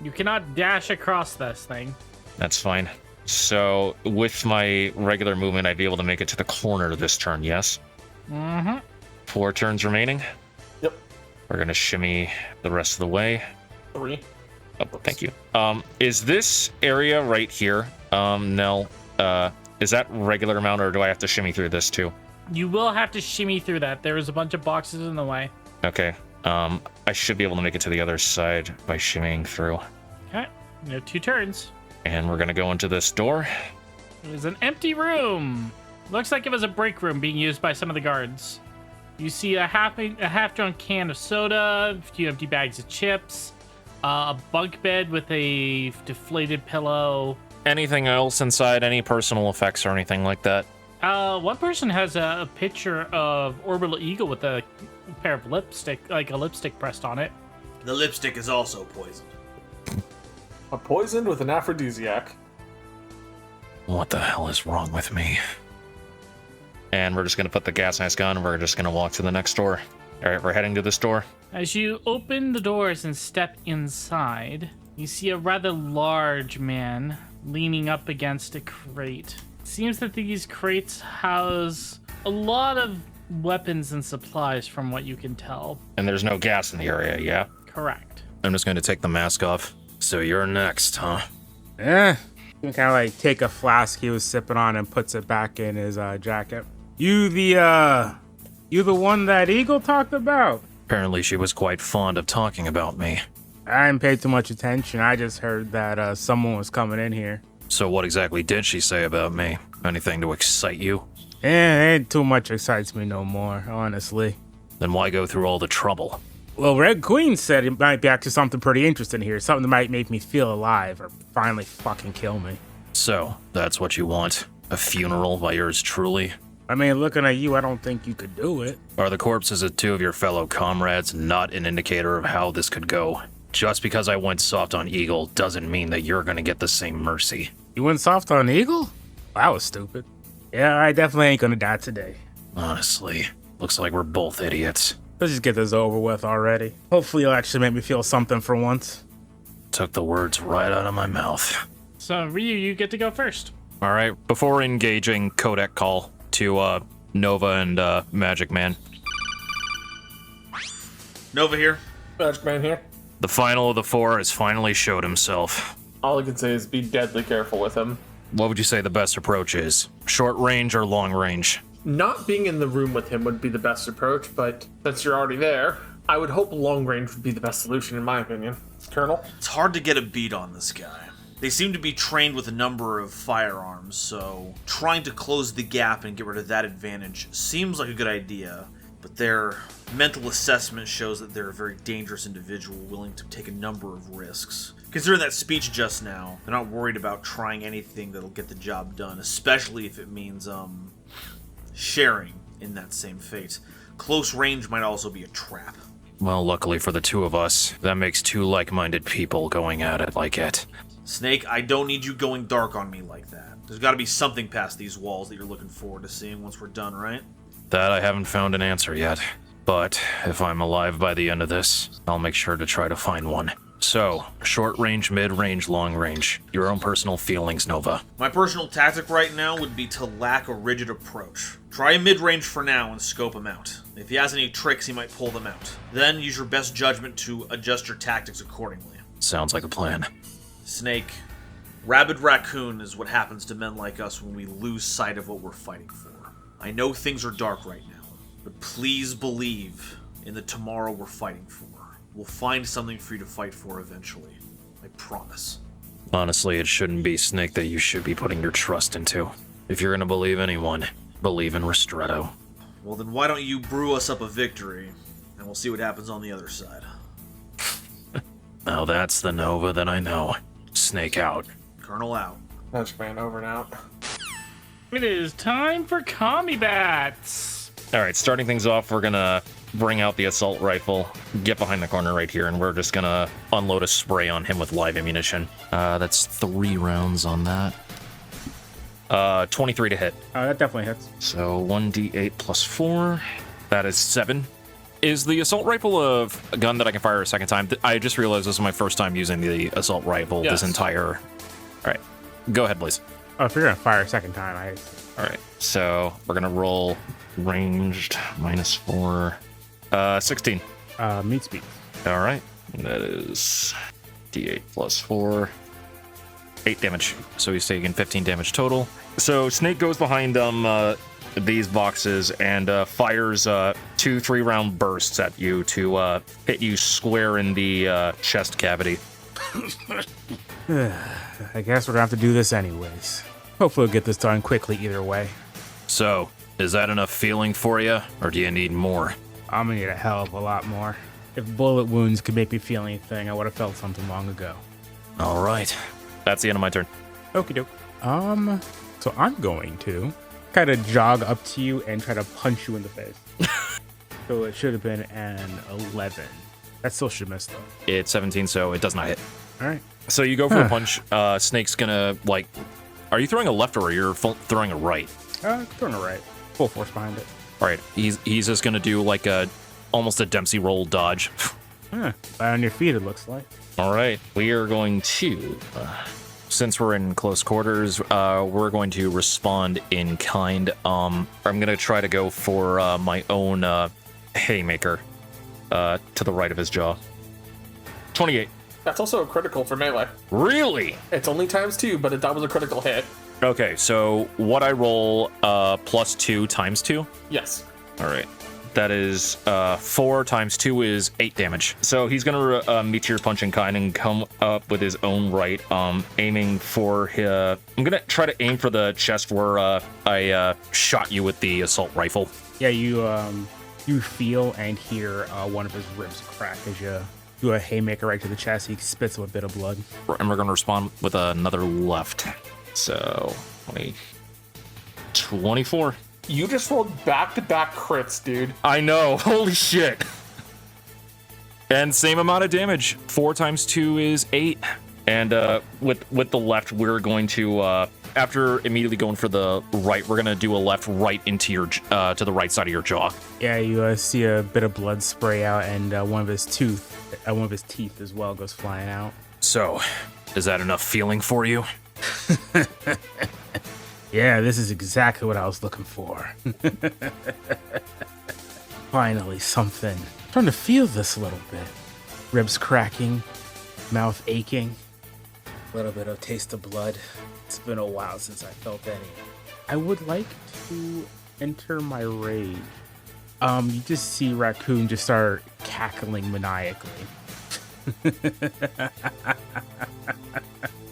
Speaker 1: You cannot dash across this thing.
Speaker 2: That's fine. So with my regular movement, I'd be able to make it to the corner this turn, yes?
Speaker 1: Mm-hmm.
Speaker 2: 4 turns remaining.
Speaker 3: Yep.
Speaker 2: We're gonna shimmy the rest of the way.
Speaker 3: 3.
Speaker 2: Oh, thank you. Is this area right here, Nell, is that regular amount, or do I have to shimmy through this too?
Speaker 1: You will have to shimmy through that. There is a bunch of boxes in the way.
Speaker 2: Okay. I should be able to make it to the other side by shimmying through.
Speaker 1: Okay. You have 2 turns.
Speaker 2: And we're gonna go into this door.
Speaker 1: It is an empty room. Looks like it was a break room being used by some of the guards. You see a half-drunk can of soda, a few empty bags of chips, a bunk bed with a deflated pillow.
Speaker 2: Anything else inside? Any personal effects or anything like that?
Speaker 1: One person has a picture of Orbital Eagle with a pair of lipstick, like a lipstick pressed on it.
Speaker 4: The lipstick is also poisoned.
Speaker 3: Poisoned with an aphrodisiac.
Speaker 2: What the hell is wrong with me? And we're just gonna put the gas mask on, and we're just gonna walk to the next door. All right, we're heading to this door.
Speaker 1: As you open the doors and step inside, you see a rather large man leaning up against a crate. It seems that these crates house a lot of weapons and supplies from what you can tell.
Speaker 2: And there's no gas in the area, yeah?
Speaker 1: Correct.
Speaker 2: I'm just gonna take the mask off. So you're next, huh?
Speaker 5: Yeah. He kind of like take a flask he was sipping on and puts it back in his jacket. You the one that Eagle talked about?
Speaker 2: Apparently she was quite fond of talking about me.
Speaker 5: I didn't pay too much attention. I just heard that someone was coming in here.
Speaker 2: So what exactly did she say about me? Anything to excite you?
Speaker 5: Ain't too much excites me no more, honestly.
Speaker 2: Then why go through all the trouble?
Speaker 5: Well, Red Queen said it might be actually something pretty interesting here. Something that might make me feel alive or finally fucking kill me.
Speaker 2: So, that's what you want? A funeral by yours truly?
Speaker 5: I mean, looking at you, I don't think you could do it.
Speaker 2: Are the corpses of 2 of your fellow comrades not an indicator of how this could go? Just because I went soft on Eagle doesn't mean that you're gonna get the same mercy.
Speaker 5: You went soft on Eagle? That was stupid. Yeah, I definitely ain't gonna die today.
Speaker 2: Honestly, looks like we're both idiots.
Speaker 5: Let's just get this over with already. Hopefully you'll actually make me feel something for once.
Speaker 2: Took the words right out of my mouth.
Speaker 1: So, Ryu, you get to go first.
Speaker 2: All right, before engaging codec call to Nova and Magic Man.
Speaker 4: Nova here.
Speaker 3: Magic Man here.
Speaker 2: The final of the 4 has finally showed himself.
Speaker 3: All I can say is be deadly careful with him.
Speaker 2: What would you say the best approach is? Short range or long range?
Speaker 3: Not being in the room with him would be the best approach, but since you're already there, I would hope long range would be the best solution in my opinion. Colonel?
Speaker 4: It's hard to get a beat on this guy. They seem to be trained with a number of firearms, so trying to close the gap and get rid of that advantage seems like a good idea, but their mental assessment shows that they're a very dangerous individual willing to take a number of risks. Considering that speech just now, they're not worried about trying anything that'll get the job done, especially if it means, sharing in that same fate. Close range might also be a trap.
Speaker 2: Well, luckily for the 2 of us, that makes 2 like-minded people going at it like it.
Speaker 4: Snake, I don't need you going dark on me like that. There's got to be something past these walls that you're looking forward to seeing once we're done, right?
Speaker 2: That I haven't found an answer yet. But if I'm alive by the end of this, I'll make sure to try to find one. So, short range, mid range, long range. Your own personal feelings, Nova.
Speaker 4: My personal tactic right now would be to lack a rigid approach. Try mid-range for now and scope him out. If he has any tricks, he might pull them out. Then use your best judgment to adjust your tactics accordingly.
Speaker 2: Sounds like a plan.
Speaker 4: Snake, rabid raccoon is what happens to men like us when we lose sight of what we're fighting for. I know things are dark right now, but please believe in the tomorrow we're fighting for. We'll find something for you to fight for eventually. I promise.
Speaker 2: Honestly, it shouldn't be Snake that you should be putting your trust into. If you're gonna believe anyone, believe in Ristretto.
Speaker 4: Well, then why don't you brew us up a victory, and we'll see what happens on the other side.
Speaker 2: Now that's the Nova that I know. Snake out.
Speaker 4: Colonel out.
Speaker 3: Magic Man over and out.
Speaker 1: It is time for combats.
Speaker 2: All right, starting things off, we're gonna bring out the assault rifle, get behind the corner right here, and we're just gonna unload a spray on him with live ammunition. That's 3 rounds on that. 23 to hit.
Speaker 5: That definitely hits.
Speaker 2: So 1d8 plus 4. That is 7. Is the assault rifle a gun that I can fire a second time? I just realized this is my first time using the assault rifle
Speaker 3: Yes.
Speaker 2: this entire... All right, go ahead, please.
Speaker 5: Oh, if you're gonna fire a second time,
Speaker 2: All right, so we're gonna roll ranged -4. 16.
Speaker 5: meat speed.
Speaker 2: All right, that is d8 plus 4. 8 damage. So he's taking 15 damage total. So Snake goes behind these boxes and fires 2 3-round bursts at you to hit you square in the chest cavity.
Speaker 5: I guess we're gonna have to do this anyways. Hopefully we'll get this done quickly either way.
Speaker 2: So, is that enough feeling for you, or do you need more?
Speaker 5: I'm gonna need a hell of a lot more. If bullet wounds could make me feel anything, I would have felt something long ago.
Speaker 2: All right, that's the end of my turn.
Speaker 5: Okie doke. So I'm going to kind of jog up to you and try to punch you in the face. So it should have been an 11. That still should miss though.
Speaker 2: It's 17, so it does not hit.
Speaker 5: All right.
Speaker 2: So you go for a punch. Snake's gonna, like... Are you throwing a left or you're throwing a right?
Speaker 5: Throwing it right. Full force behind it.
Speaker 2: All right, he's just gonna do like almost a Dempsey roll dodge.
Speaker 5: Light on your feet, it looks like.
Speaker 2: All right, we are going to, since we're in close quarters, we're going to respond in kind. I'm gonna try to go for my own haymaker to the right of his jaw. 28.
Speaker 3: That's also a critical for melee.
Speaker 2: Really?
Speaker 3: It's only ×2, but that was a critical hit.
Speaker 2: Okay, so what I roll +2 times 2?
Speaker 3: Yes.
Speaker 2: All right. That is 4 times 2 is 8 damage. So he's gonna meet your punch in kind and come up with his own right, aiming for his... I'm gonna try to aim for the chest where I shot you with the assault rifle.
Speaker 5: Yeah, you feel and hear one of his ribs crack as you do a haymaker right to the chest. He spits a bit of blood.
Speaker 2: And we're gonna respond with another left. So 24.
Speaker 3: You just rolled back-to-back crits, dude.
Speaker 2: I know. Holy shit. And same amount of damage. 4 times 2 is 8. And with the left, we're going to after immediately going for the right, we're gonna do a left right into your to the right side of your jaw.
Speaker 5: Yeah, you see a bit of blood spray out, and one of his teeth as well goes flying out.
Speaker 2: So, is that enough feeling for you?
Speaker 5: Yeah, this is exactly what I was looking for. Finally, something. I'm starting to feel this a little bit. Ribs cracking, mouth aching, a little bit of taste of blood. It's been a while since I felt any. I would like to enter my rage. You just see Raccoon just start cackling maniacally.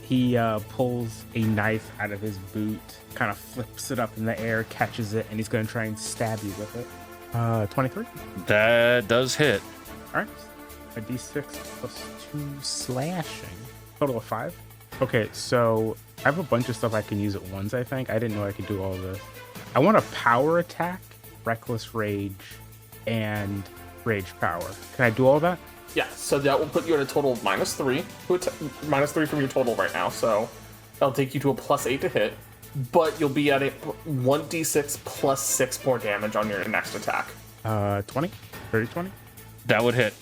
Speaker 5: He pulls a knife out of his boot, kind of flips it up in the air, catches it, and he's going to try and stab you with it. 23?
Speaker 2: That does hit.
Speaker 5: All right. A d6 plus 2 slashing. Total of 5. Okay, so I have a bunch of stuff I can use at once, I think. I didn't know I could do all this. I want a power attack, reckless rage, and rage power. Can I do all that?
Speaker 3: Yeah, so that will put you at a total of -3. -3 from your total right now, so that'll take you to a +8 to hit. But you'll be at a 1d6 plus 6 more damage on your next attack.
Speaker 5: 20? 30, 20?
Speaker 2: That would hit.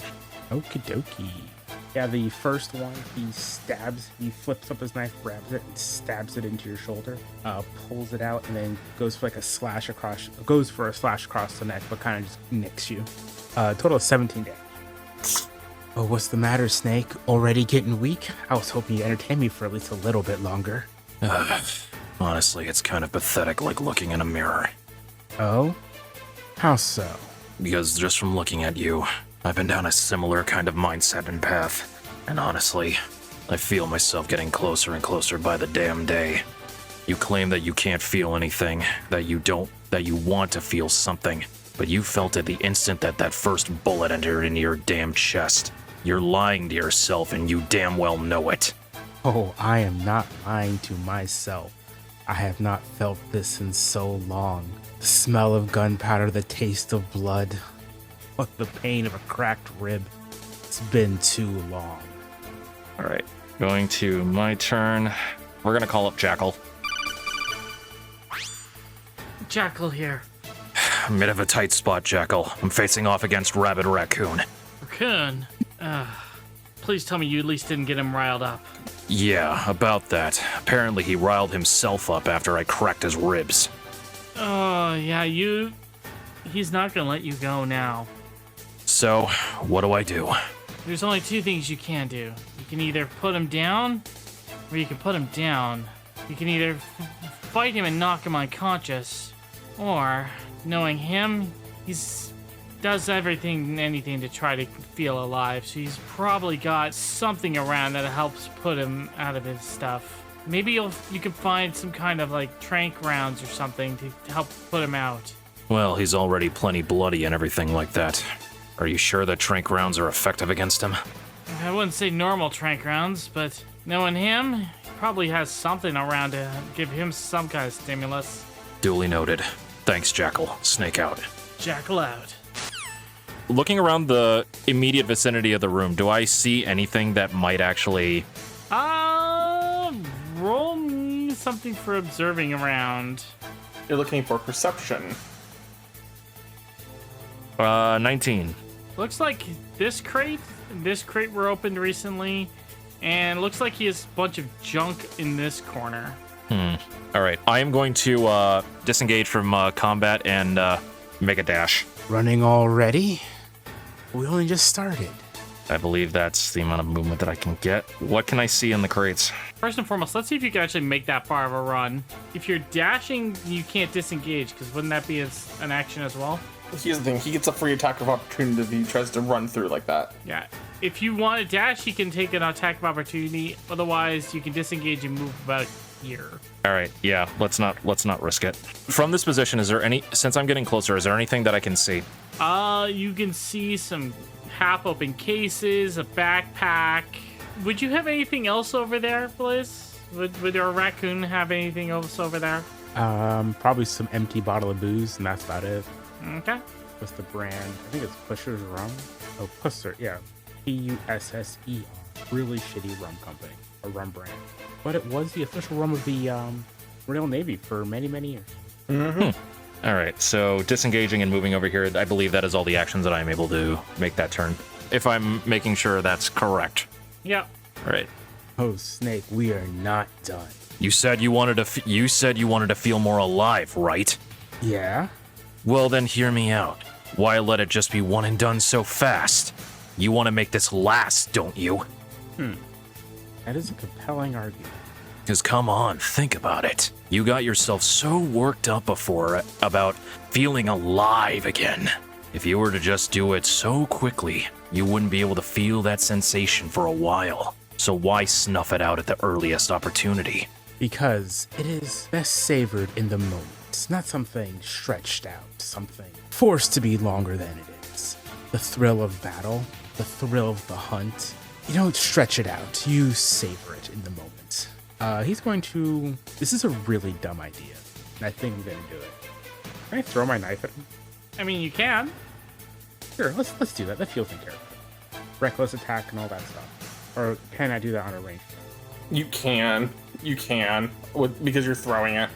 Speaker 5: Okie dokie. Yeah, the first one, he flips up his knife, grabs it, and stabs it into your shoulder, pulls it out, and then goes for a slash across the neck, but kind of just nicks you. Total of 17 damage. Oh, what's the matter, Snake? Already getting weak? I was hoping you'd entertain me for at least a little bit longer.
Speaker 2: Honestly, it's kind of pathetic, like looking in a mirror.
Speaker 5: Oh? How so?
Speaker 2: Because just from looking at you, I've been down a similar kind of mindset and path. And honestly, I feel myself getting closer and closer by the damn day. You claim that you can't feel anything, that you want to feel something, but you felt it the instant that first bullet entered into your damn chest. You're lying to yourself and you damn well know it.
Speaker 5: Oh, I am not lying to myself. I have not felt this in so long. The smell of gunpowder, the taste of blood. What the pain of a cracked rib. It's been too long.
Speaker 2: All right, going to my turn. We're gonna call up Jackal.
Speaker 1: Jackal here.
Speaker 2: Bit of a tight spot, Jackal. I'm facing off against Rabid Raccoon.
Speaker 1: Raccoon? Please tell me you at least didn't get him riled up.
Speaker 2: Yeah, about that. Apparently he riled himself up after I cracked his ribs.
Speaker 1: Oh, yeah, he's not gonna let you go now.
Speaker 2: So, what do I do?
Speaker 1: There's only two things you can do. You can either put him down, or you can put him down. You can either fight him and knock him unconscious, or, knowing him, does everything and anything to try to feel alive, so he's probably got something around that helps put him out of his stuff. Maybe you can find some kind of like trank rounds or something to help put him out.
Speaker 2: Well, he's already plenty bloody and everything like that. Are you sure that trank rounds are effective against him?
Speaker 1: I wouldn't say normal trank rounds, but knowing him, he probably has something around to give him some kind of stimulus.
Speaker 2: Duly noted. Thanks, Jackal. Snake out.
Speaker 1: Jackal out.
Speaker 2: Looking around the immediate vicinity of the room, do I see anything that might actually...
Speaker 1: Roll me something for observing around.
Speaker 3: You're looking for perception.
Speaker 2: 19.
Speaker 1: Looks like this crate were opened recently, and looks like he has a bunch of junk in this corner.
Speaker 2: All right, I am going to disengage from combat and make a dash.
Speaker 5: Running already? We only just started.
Speaker 2: I believe that's the amount of movement that I can get. What can I see in the crates?
Speaker 1: First and foremost, let's see if you can actually make that far of a run. If you're dashing, you can't disengage, because wouldn't that be an action as well?
Speaker 3: Here's the thing, he gets a free attack of opportunity if he tries to run through like that.
Speaker 1: Yeah. If you want to dash, you can take an attack of opportunity. Otherwise, you can disengage and move about here.
Speaker 2: All right, yeah, let's not risk it. From this position, since I'm getting closer, is there anything that I can see?
Speaker 1: You can see some half-open cases, a backpack. Would you have anything else over there, Blaze? Would our raccoon have anything else over there?
Speaker 5: Probably some empty bottle of booze, and that's about it.
Speaker 1: Okay.
Speaker 5: What's the brand? I think it's Pusher's Rum. Oh, Pusser, yeah. Pusser. Really shitty rum company, a rum brand. But it was the official rum of the Royal Navy for many, many years.
Speaker 2: All right, so disengaging and moving over here, I believe that is all the actions that I'm able to make that turn. If I'm making sure that's correct.
Speaker 1: Yep.
Speaker 2: All right.
Speaker 5: Oh, Snake, we are not done.
Speaker 2: You said you wanted to feel more alive, right?
Speaker 5: Yeah?
Speaker 2: Well, then hear me out. Why let it just be one and done so fast? You want to make this last, don't you?
Speaker 5: That is a compelling argument.
Speaker 2: Because come on, think about it. You got yourself so worked up before about feeling alive again. If you were to just do it so quickly, you wouldn't be able to feel that sensation for a while. So why snuff it out at the earliest opportunity?
Speaker 5: Because it is best savored in the moment. It's not something stretched out, something forced to be longer than it is. The thrill of battle, the thrill of the hunt. You don't stretch it out, you savor it in the moment. He's going to... This is a really dumb idea, and I think I'm going to do it. Can I throw my knife at him?
Speaker 1: I mean, you can.
Speaker 5: Sure, let's do that. That feels in character. Reckless attack and all that stuff. Or can I do that on a range?
Speaker 3: You can, because you're throwing it.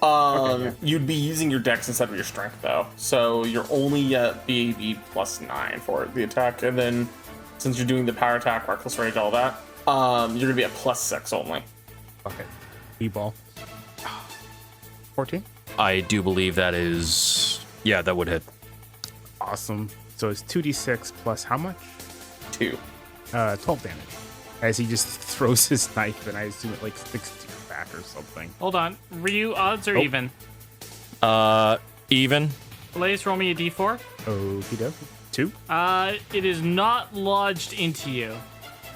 Speaker 5: Okay, yeah.
Speaker 3: You'd be using your dex instead of your strength, though. So you're only at BAB +9 for the attack, and then since you're doing the power attack, reckless rage, all that, you're gonna be at +6 only.
Speaker 5: Okay. B-ball. 14?
Speaker 2: I do believe that is... Yeah, that would hit.
Speaker 5: Awesome. So it's 2d6 plus how much?
Speaker 3: 2.
Speaker 5: 12 damage. As he just throws his knife, and I assume it like sticks to your back or something.
Speaker 1: Hold on. Ryu, odds or
Speaker 2: Oh.
Speaker 1: even?
Speaker 2: Even.
Speaker 1: Blaze, roll me a d4.
Speaker 5: Okie dokie. 2?
Speaker 1: It is not lodged into you.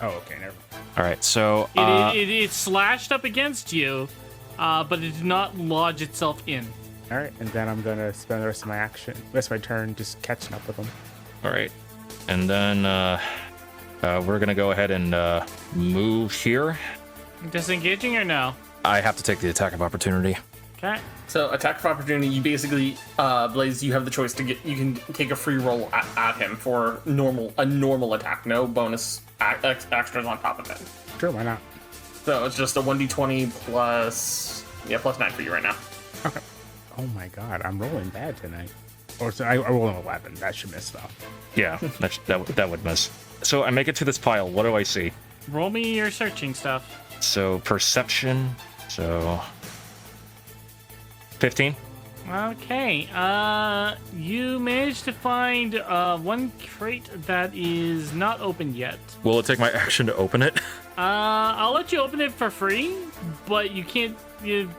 Speaker 5: Oh, okay, never mind.
Speaker 2: All right, so...
Speaker 1: It slashed up against you, but it did not lodge itself in.
Speaker 5: Alright, and then I'm gonna spend the rest of my turn just catching up with him.
Speaker 2: All right. And then we're going to go ahead and move here.
Speaker 1: Disengaging or no?
Speaker 2: I have to take the attack of opportunity.
Speaker 1: Okay.
Speaker 3: So attack of opportunity, you basically, Blaze, you have the choice to you can take a free roll at him for a normal attack, no bonus extras on top of it.
Speaker 5: Sure, why not?
Speaker 3: So it's just a 1d20 plus 9 for you right now.
Speaker 5: Okay. Oh my god, I'm rolling bad tonight. Or so I roll an 11. That should miss though.
Speaker 2: Yeah, that would miss. So I make it to this pile. What do I see?
Speaker 1: Roll me your searching stuff.
Speaker 2: So perception. So 15.
Speaker 1: Okay. You managed to find one crate that is not open yet.
Speaker 2: Will it take my action to open it?
Speaker 1: I'll let you open it for free, but you can't.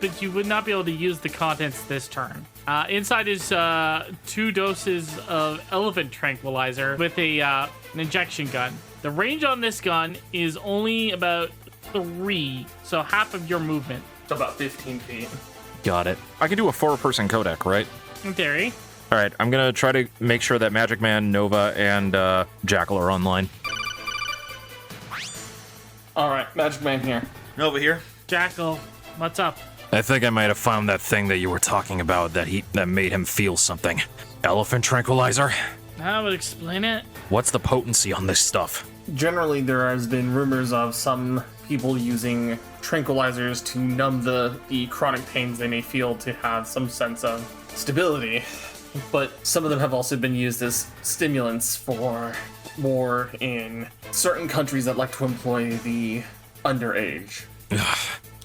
Speaker 1: But you would not be able to use the contents this turn. Inside is 2 doses of elephant tranquilizer with an injection gun. The range on this gun is only about 3, so half of your movement.
Speaker 3: So about 15 feet.
Speaker 2: Got it. I can do a 4-person codec, right?
Speaker 1: In theory.
Speaker 2: All right, I'm gonna try to make sure that Magic Man, Nova, and Jackal are online.
Speaker 3: All right, Magic Man here.
Speaker 4: Nova here.
Speaker 1: Jackal, what's up?
Speaker 2: I think I might have found that thing that you were talking about that made him feel something. Elephant tranquilizer?
Speaker 1: I would explain it.
Speaker 2: What's the potency on this stuff?
Speaker 3: Generally, there has been rumors of some people using tranquilizers to numb the chronic pains they may feel to have some sense of stability. But some of them have also been used as stimulants for more in certain countries that like to employ the underage.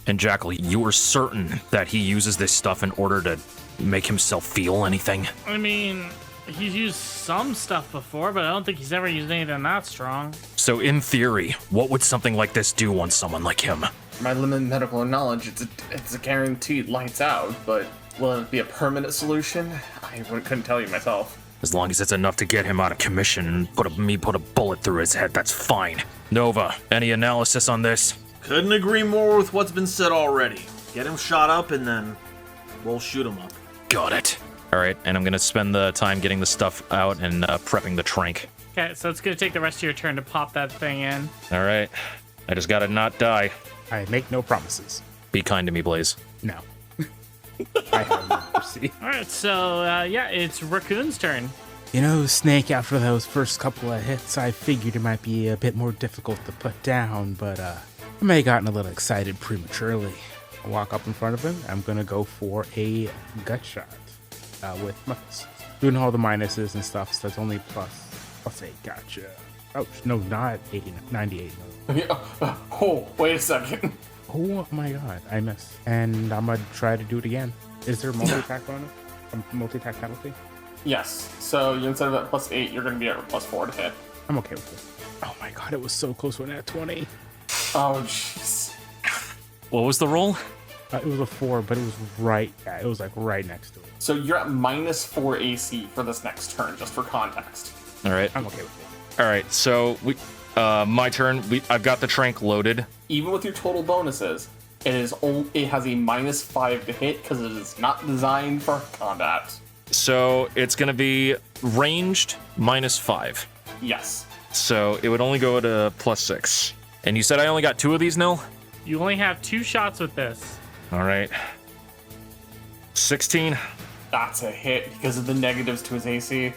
Speaker 2: And Jackal, you were certain that he uses this stuff in order to make himself feel anything?
Speaker 1: I mean, he's used some stuff before, but I don't think he's ever used anything that strong.
Speaker 2: So in theory, what would something like this do on someone like him?
Speaker 3: My limited medical knowledge, it's a guaranteed lights out, but will it be a permanent solution? I couldn't tell you myself.
Speaker 2: As long as it's enough to get him out of commission and put a bullet through his head, that's fine. Nova, any analysis on this?
Speaker 4: Couldn't agree more with what's been said already. Get him shot up and then we'll shoot him up.
Speaker 2: Got it. All right, and I'm gonna spend the time getting the stuff out and prepping the trank.
Speaker 1: Okay, so it's gonna take the rest of your turn to pop that thing in.
Speaker 2: All right, I just gotta not die.
Speaker 5: I make no promises.
Speaker 2: Be kind to me, Blaze.
Speaker 5: No. I have no mercy.
Speaker 1: All right, so it's Raccoon's turn.
Speaker 5: You know, Snake, after those first couple of hits, I figured it might be a bit more difficult to put down, but I may have gotten a little excited prematurely. I walk up in front of him. I'm going to go for a gut shot with my doing all the minuses and stuff, so that's only plus 8. Gotcha. Oh, no, not 98.
Speaker 3: Oh, wait a second.
Speaker 5: Oh my god, I missed. And I'm going to try to do it again. Is there a multi-attack bonus? A multi-attack penalty?
Speaker 3: Yes, so instead of at plus 8, you're going to be at plus 4 to hit.
Speaker 5: I'm okay with this. Oh my god, it was so close when I had 20.
Speaker 3: Oh, jeez.
Speaker 2: What was the roll?
Speaker 5: It was a 4, but it was right. Yeah, it was like right next to it.
Speaker 3: So you're at minus 4 AC for this next turn, just for context.
Speaker 2: All right.
Speaker 5: I'm okay with it.
Speaker 2: All right. So my turn. I've got the trank loaded.
Speaker 3: Even with your total bonuses, it has a minus 5 to hit because it is not designed for combat.
Speaker 2: So it's gonna be ranged minus 5.
Speaker 3: Yes.
Speaker 2: So it would only go to plus 6. And you said I only got 2 of these, Nil?
Speaker 1: You only have 2 shots with this.
Speaker 2: All right. 16.
Speaker 3: That's a hit because of the negatives to his AC.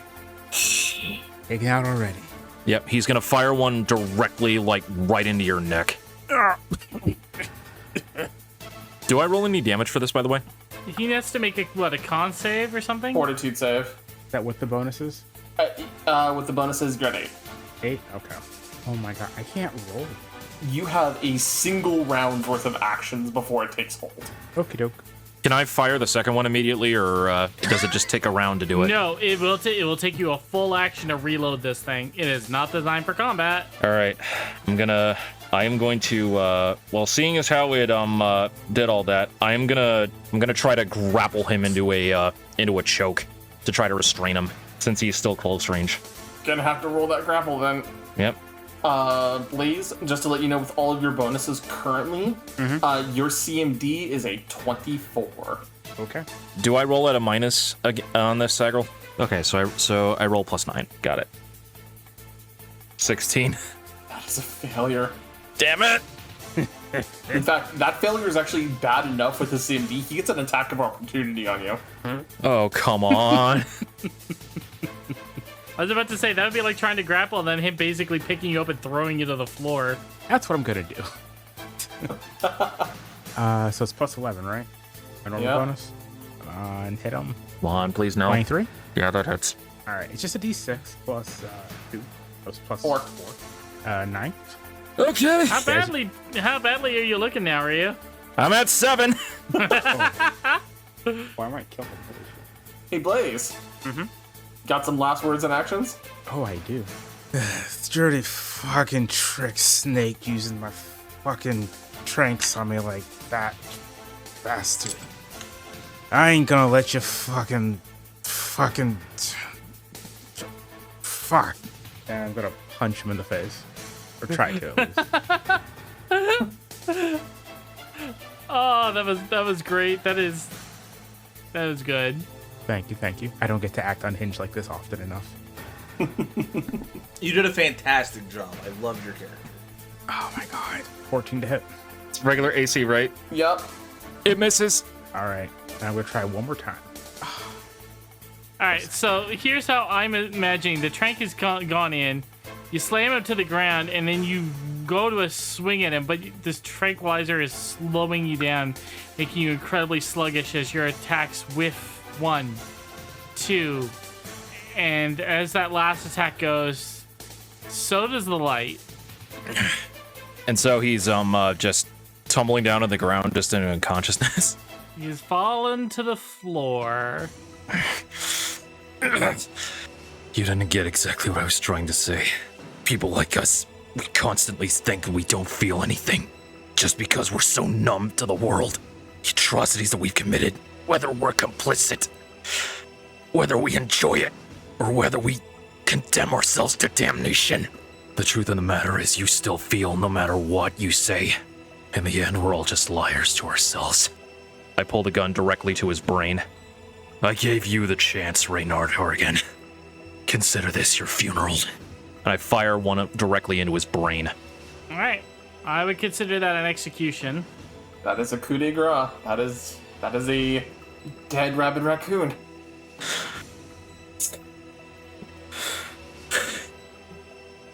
Speaker 5: Taken out already.
Speaker 2: Yep, he's gonna fire one directly, like, right into your neck. Do I roll any damage for this, by the way?
Speaker 1: He has to make a con save or something?
Speaker 3: Fortitude save.
Speaker 5: Is that with the bonuses?
Speaker 3: With the bonuses, you're at 8.
Speaker 5: 8? Okay. Oh my god, I can't roll.
Speaker 3: You have a single round worth of actions before it takes hold.
Speaker 5: Okie doke.
Speaker 2: Can I fire the second one immediately, or does it just take a round to do it?
Speaker 1: No, it will take you a full action to reload this thing. It is not designed for combat.
Speaker 2: All right, I am going to, well, seeing as how it did all that, I'm gonna try to grapple him into a choke to try to restrain him since he's still close range.
Speaker 3: Gonna have to roll that grapple then.
Speaker 2: Yep.
Speaker 3: Blaze, just to let you know, with all of your bonuses currently, your CMD is a 24.
Speaker 5: Okay.
Speaker 2: Do I roll at a minus on this Sagral? Okay, so I roll plus 9. Got it. 16.
Speaker 3: That is a failure.
Speaker 2: Damn it!
Speaker 3: In fact, that failure is actually bad enough with his CMD. He gets an attack of opportunity on you.
Speaker 2: Oh, come on.
Speaker 1: I was about to say, that would be like trying to grapple and then him basically picking you up and throwing you to the floor.
Speaker 5: That's what I'm gonna do. So it's plus 11, right? My normal
Speaker 3: Yep.
Speaker 5: bonus. And hit him.
Speaker 2: Come on, please, no.
Speaker 5: 23.
Speaker 2: Yeah, that hits.
Speaker 5: All right, it's just a D6 plus 2. That's plus
Speaker 3: Four.
Speaker 5: 9.
Speaker 2: Okay.
Speaker 1: How badly are you looking now, Ryu?
Speaker 2: I'm at 7.
Speaker 5: Why might kill him?
Speaker 3: Hey, Blaze.
Speaker 1: Mm-hmm.
Speaker 3: Got some last words and actions?
Speaker 5: Oh, I do. Dirty fucking trick snake using my fucking tranks on me like that. Bastard. I ain't gonna let you fucking. Fuck. And I'm gonna punch him in the face. Or try to, at least.
Speaker 1: Oh, that was great. That was good.
Speaker 5: Thank you. I don't get to act unhinged like this often enough.
Speaker 4: You did a fantastic job. I loved your character.
Speaker 5: Oh my god. 14 to hit.
Speaker 2: It's regular AC, right?
Speaker 3: Yep.
Speaker 2: It misses.
Speaker 5: Alright, now I'm gonna try one more time.
Speaker 1: All right, so here's how I'm imagining the trank has gone in. You slam him to the ground, and then you go to a swing at him, but this tranquilizer is slowing you down, making you incredibly sluggish as your attacks whiff 1, 2, and as that last attack goes, so does the light.
Speaker 2: And so he's just tumbling down on the ground, just in unconsciousness.
Speaker 1: He's fallen to the floor.
Speaker 2: You didn't get exactly what I was trying to say. People like us, we constantly think we don't feel anything. Just because we're so numb to the world. The atrocities that we've committed, whether we're complicit, whether we enjoy it, or whether we condemn ourselves to damnation. The truth of the matter is you still feel no matter what you say. In the end, we're all just liars to ourselves. I pull the gun directly to his brain. I gave you the chance, Reynard Harrigan. Consider this your funeral. And I fire one up directly into his brain.
Speaker 1: All right, I would consider that an execution.
Speaker 3: That is a coup de grace. That is a dead rabid raccoon.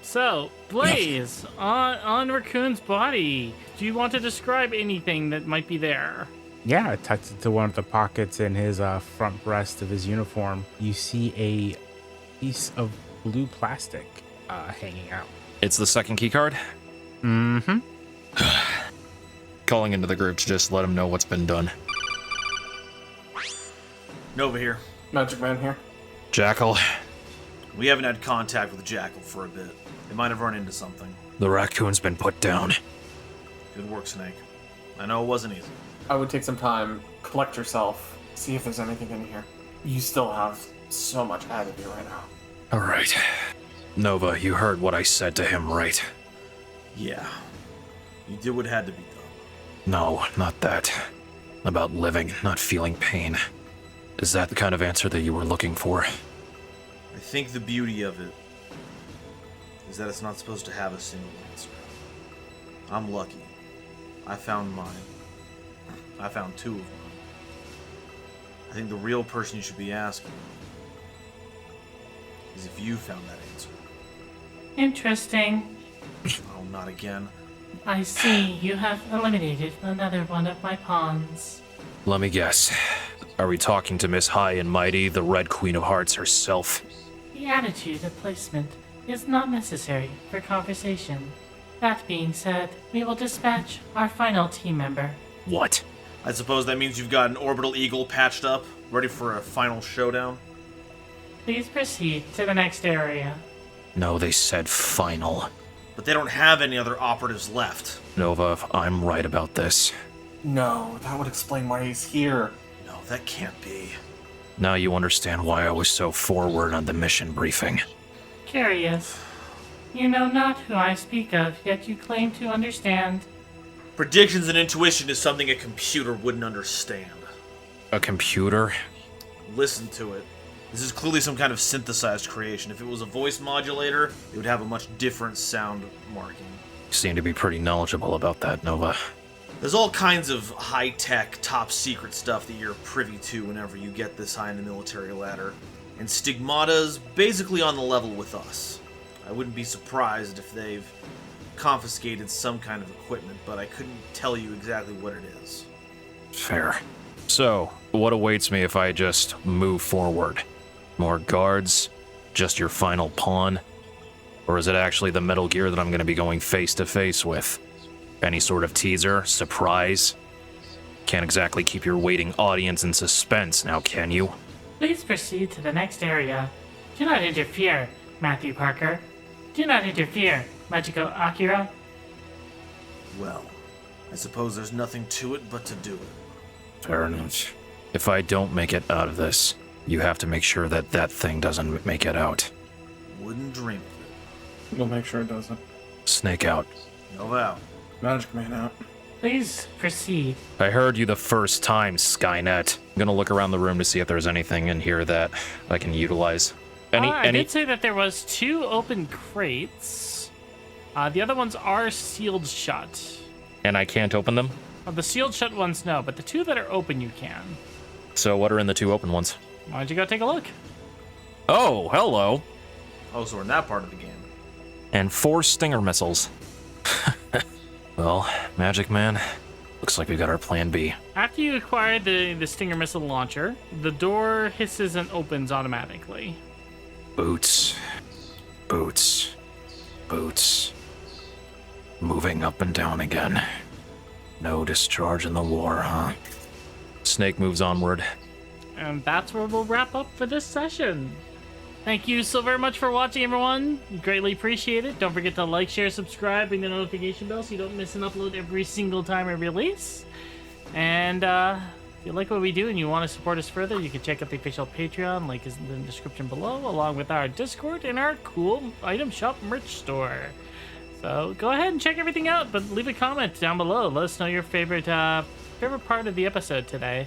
Speaker 1: So, Blaze, on Raccoon's body, do you want to describe anything that might be there?
Speaker 5: Yeah, it tucks into one of the pockets in his front breast of his uniform. You see a piece of blue plastic hanging out.
Speaker 2: It's the second key card.
Speaker 5: Mm-hmm.
Speaker 2: Calling into the group to just let him know what's been done.
Speaker 4: Nova here.
Speaker 3: Magic Man here.
Speaker 2: Jackal,
Speaker 4: We haven't had contact with Jackal for a bit. They might have run into something.
Speaker 2: the raccoon's been put down.
Speaker 4: Good work, Snake. I know it wasn't easy.
Speaker 3: I would take some time, collect yourself, see if there's anything in here. You still have so much ahead of you right now.
Speaker 2: All right. Nova, you heard what I said to him, right?
Speaker 4: Yeah. You did what had to be done.
Speaker 2: No, not that. About living, not feeling pain. Is that the kind of answer that you were looking for?
Speaker 4: I think the beauty of it is that it's not supposed to have a single answer. I'm lucky. I found mine. I found two of mine. I think the real person you should be asking is if you found that answer.
Speaker 1: Interesting.
Speaker 4: Oh, not again.
Speaker 1: I see you have eliminated another one of my pawns.
Speaker 2: Let me guess. Are we talking to Miss High and Mighty, the Red Queen of Hearts herself?
Speaker 1: The attitude of placement is not necessary for conversation. That being said, we will dispatch our final team member.
Speaker 2: What?
Speaker 4: I suppose that means you've got an orbital eagle patched up, ready for a final showdown?
Speaker 1: Please proceed to the next area.
Speaker 2: No, they said final.
Speaker 4: But they don't have any other operatives left.
Speaker 2: Nova, if I'm right about this,
Speaker 3: No, that would explain why he's here.
Speaker 4: No, that can't be.
Speaker 2: now you understand why I was so forward on the mission briefing.
Speaker 1: Curious. You know not who I speak of, yet you claim to understand.
Speaker 4: Predictions and intuition is something a computer wouldn't understand.
Speaker 2: A computer?
Speaker 4: Listen to it. This is clearly some kind of synthesized creation. If it was a voice modulator, it would have a much different sound marking.
Speaker 2: You seem to be pretty knowledgeable about that, Nova.
Speaker 4: There's all kinds of high-tech, top-secret stuff that you're privy to whenever you get this high in the military ladder. And Stigmata's basically on the level with us. I wouldn't be surprised if they've confiscated some kind of equipment, but I couldn't tell you exactly what it is.
Speaker 2: Fair. So, what awaits me if I just move forward? More guards? Just your final pawn? Or is it actually the Metal Gear that I'm going to be going face to face with? Any sort of teaser? Surprise? Can't exactly keep your waiting audience in suspense now, can you?
Speaker 1: Please proceed to the next area. Do not interfere, Matthew Parker. Do not interfere, Magico Akira.
Speaker 4: Well, I suppose there's nothing to it but to do it.
Speaker 2: Fair enough. If I don't make it out of this, you have to make sure that that thing doesn't make it out.
Speaker 4: Wouldn't dream of it.
Speaker 3: We'll make sure it doesn't.
Speaker 2: Snake out.
Speaker 4: Nova out.
Speaker 3: Magic Man out.
Speaker 1: Please proceed.
Speaker 2: I heard you the first time, Skynet. I'm gonna look around the room to see if there's anything in here that I can utilize.
Speaker 1: I did say that there was 2 open crates. The other ones are sealed shut.
Speaker 2: And I can't open them?
Speaker 1: The sealed shut ones, no, but the 2 that are open, you can.
Speaker 2: So what are in the 2 open ones?
Speaker 1: Why don't you go take a look?
Speaker 2: Oh, hello.
Speaker 4: Oh, so we're in that part of the game.
Speaker 2: And 4 Stinger missiles. Well, Magic Man, looks like we got our plan B.
Speaker 1: After you acquire the Stinger missile launcher, the door hisses and opens automatically.
Speaker 2: Boots. Boots. Boots. Moving up and down again. No discharge in the war, huh? Snake moves onward.
Speaker 1: And that's where we'll wrap up for this session. Thank you so very much for watching, everyone. Greatly appreciate it. Don't forget to like, share, subscribe, ring the notification bell so you don't miss an upload every single time I release. And if you like what we do and you want to support us further, you can check out the official Patreon. Link is in the description below, along with our Discord and our cool item shop merch store. So go ahead and check everything out, but leave a comment down below. Let us know your favorite part of the episode today.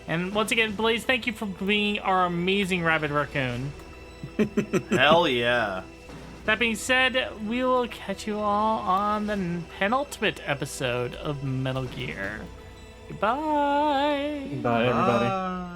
Speaker 1: And once again, Blaze, thank you for being our amazing rabbit raccoon.
Speaker 4: Hell yeah.
Speaker 1: That being said, we will catch you all on the penultimate episode of Metal Gear. Goodbye.
Speaker 3: Bye, everybody.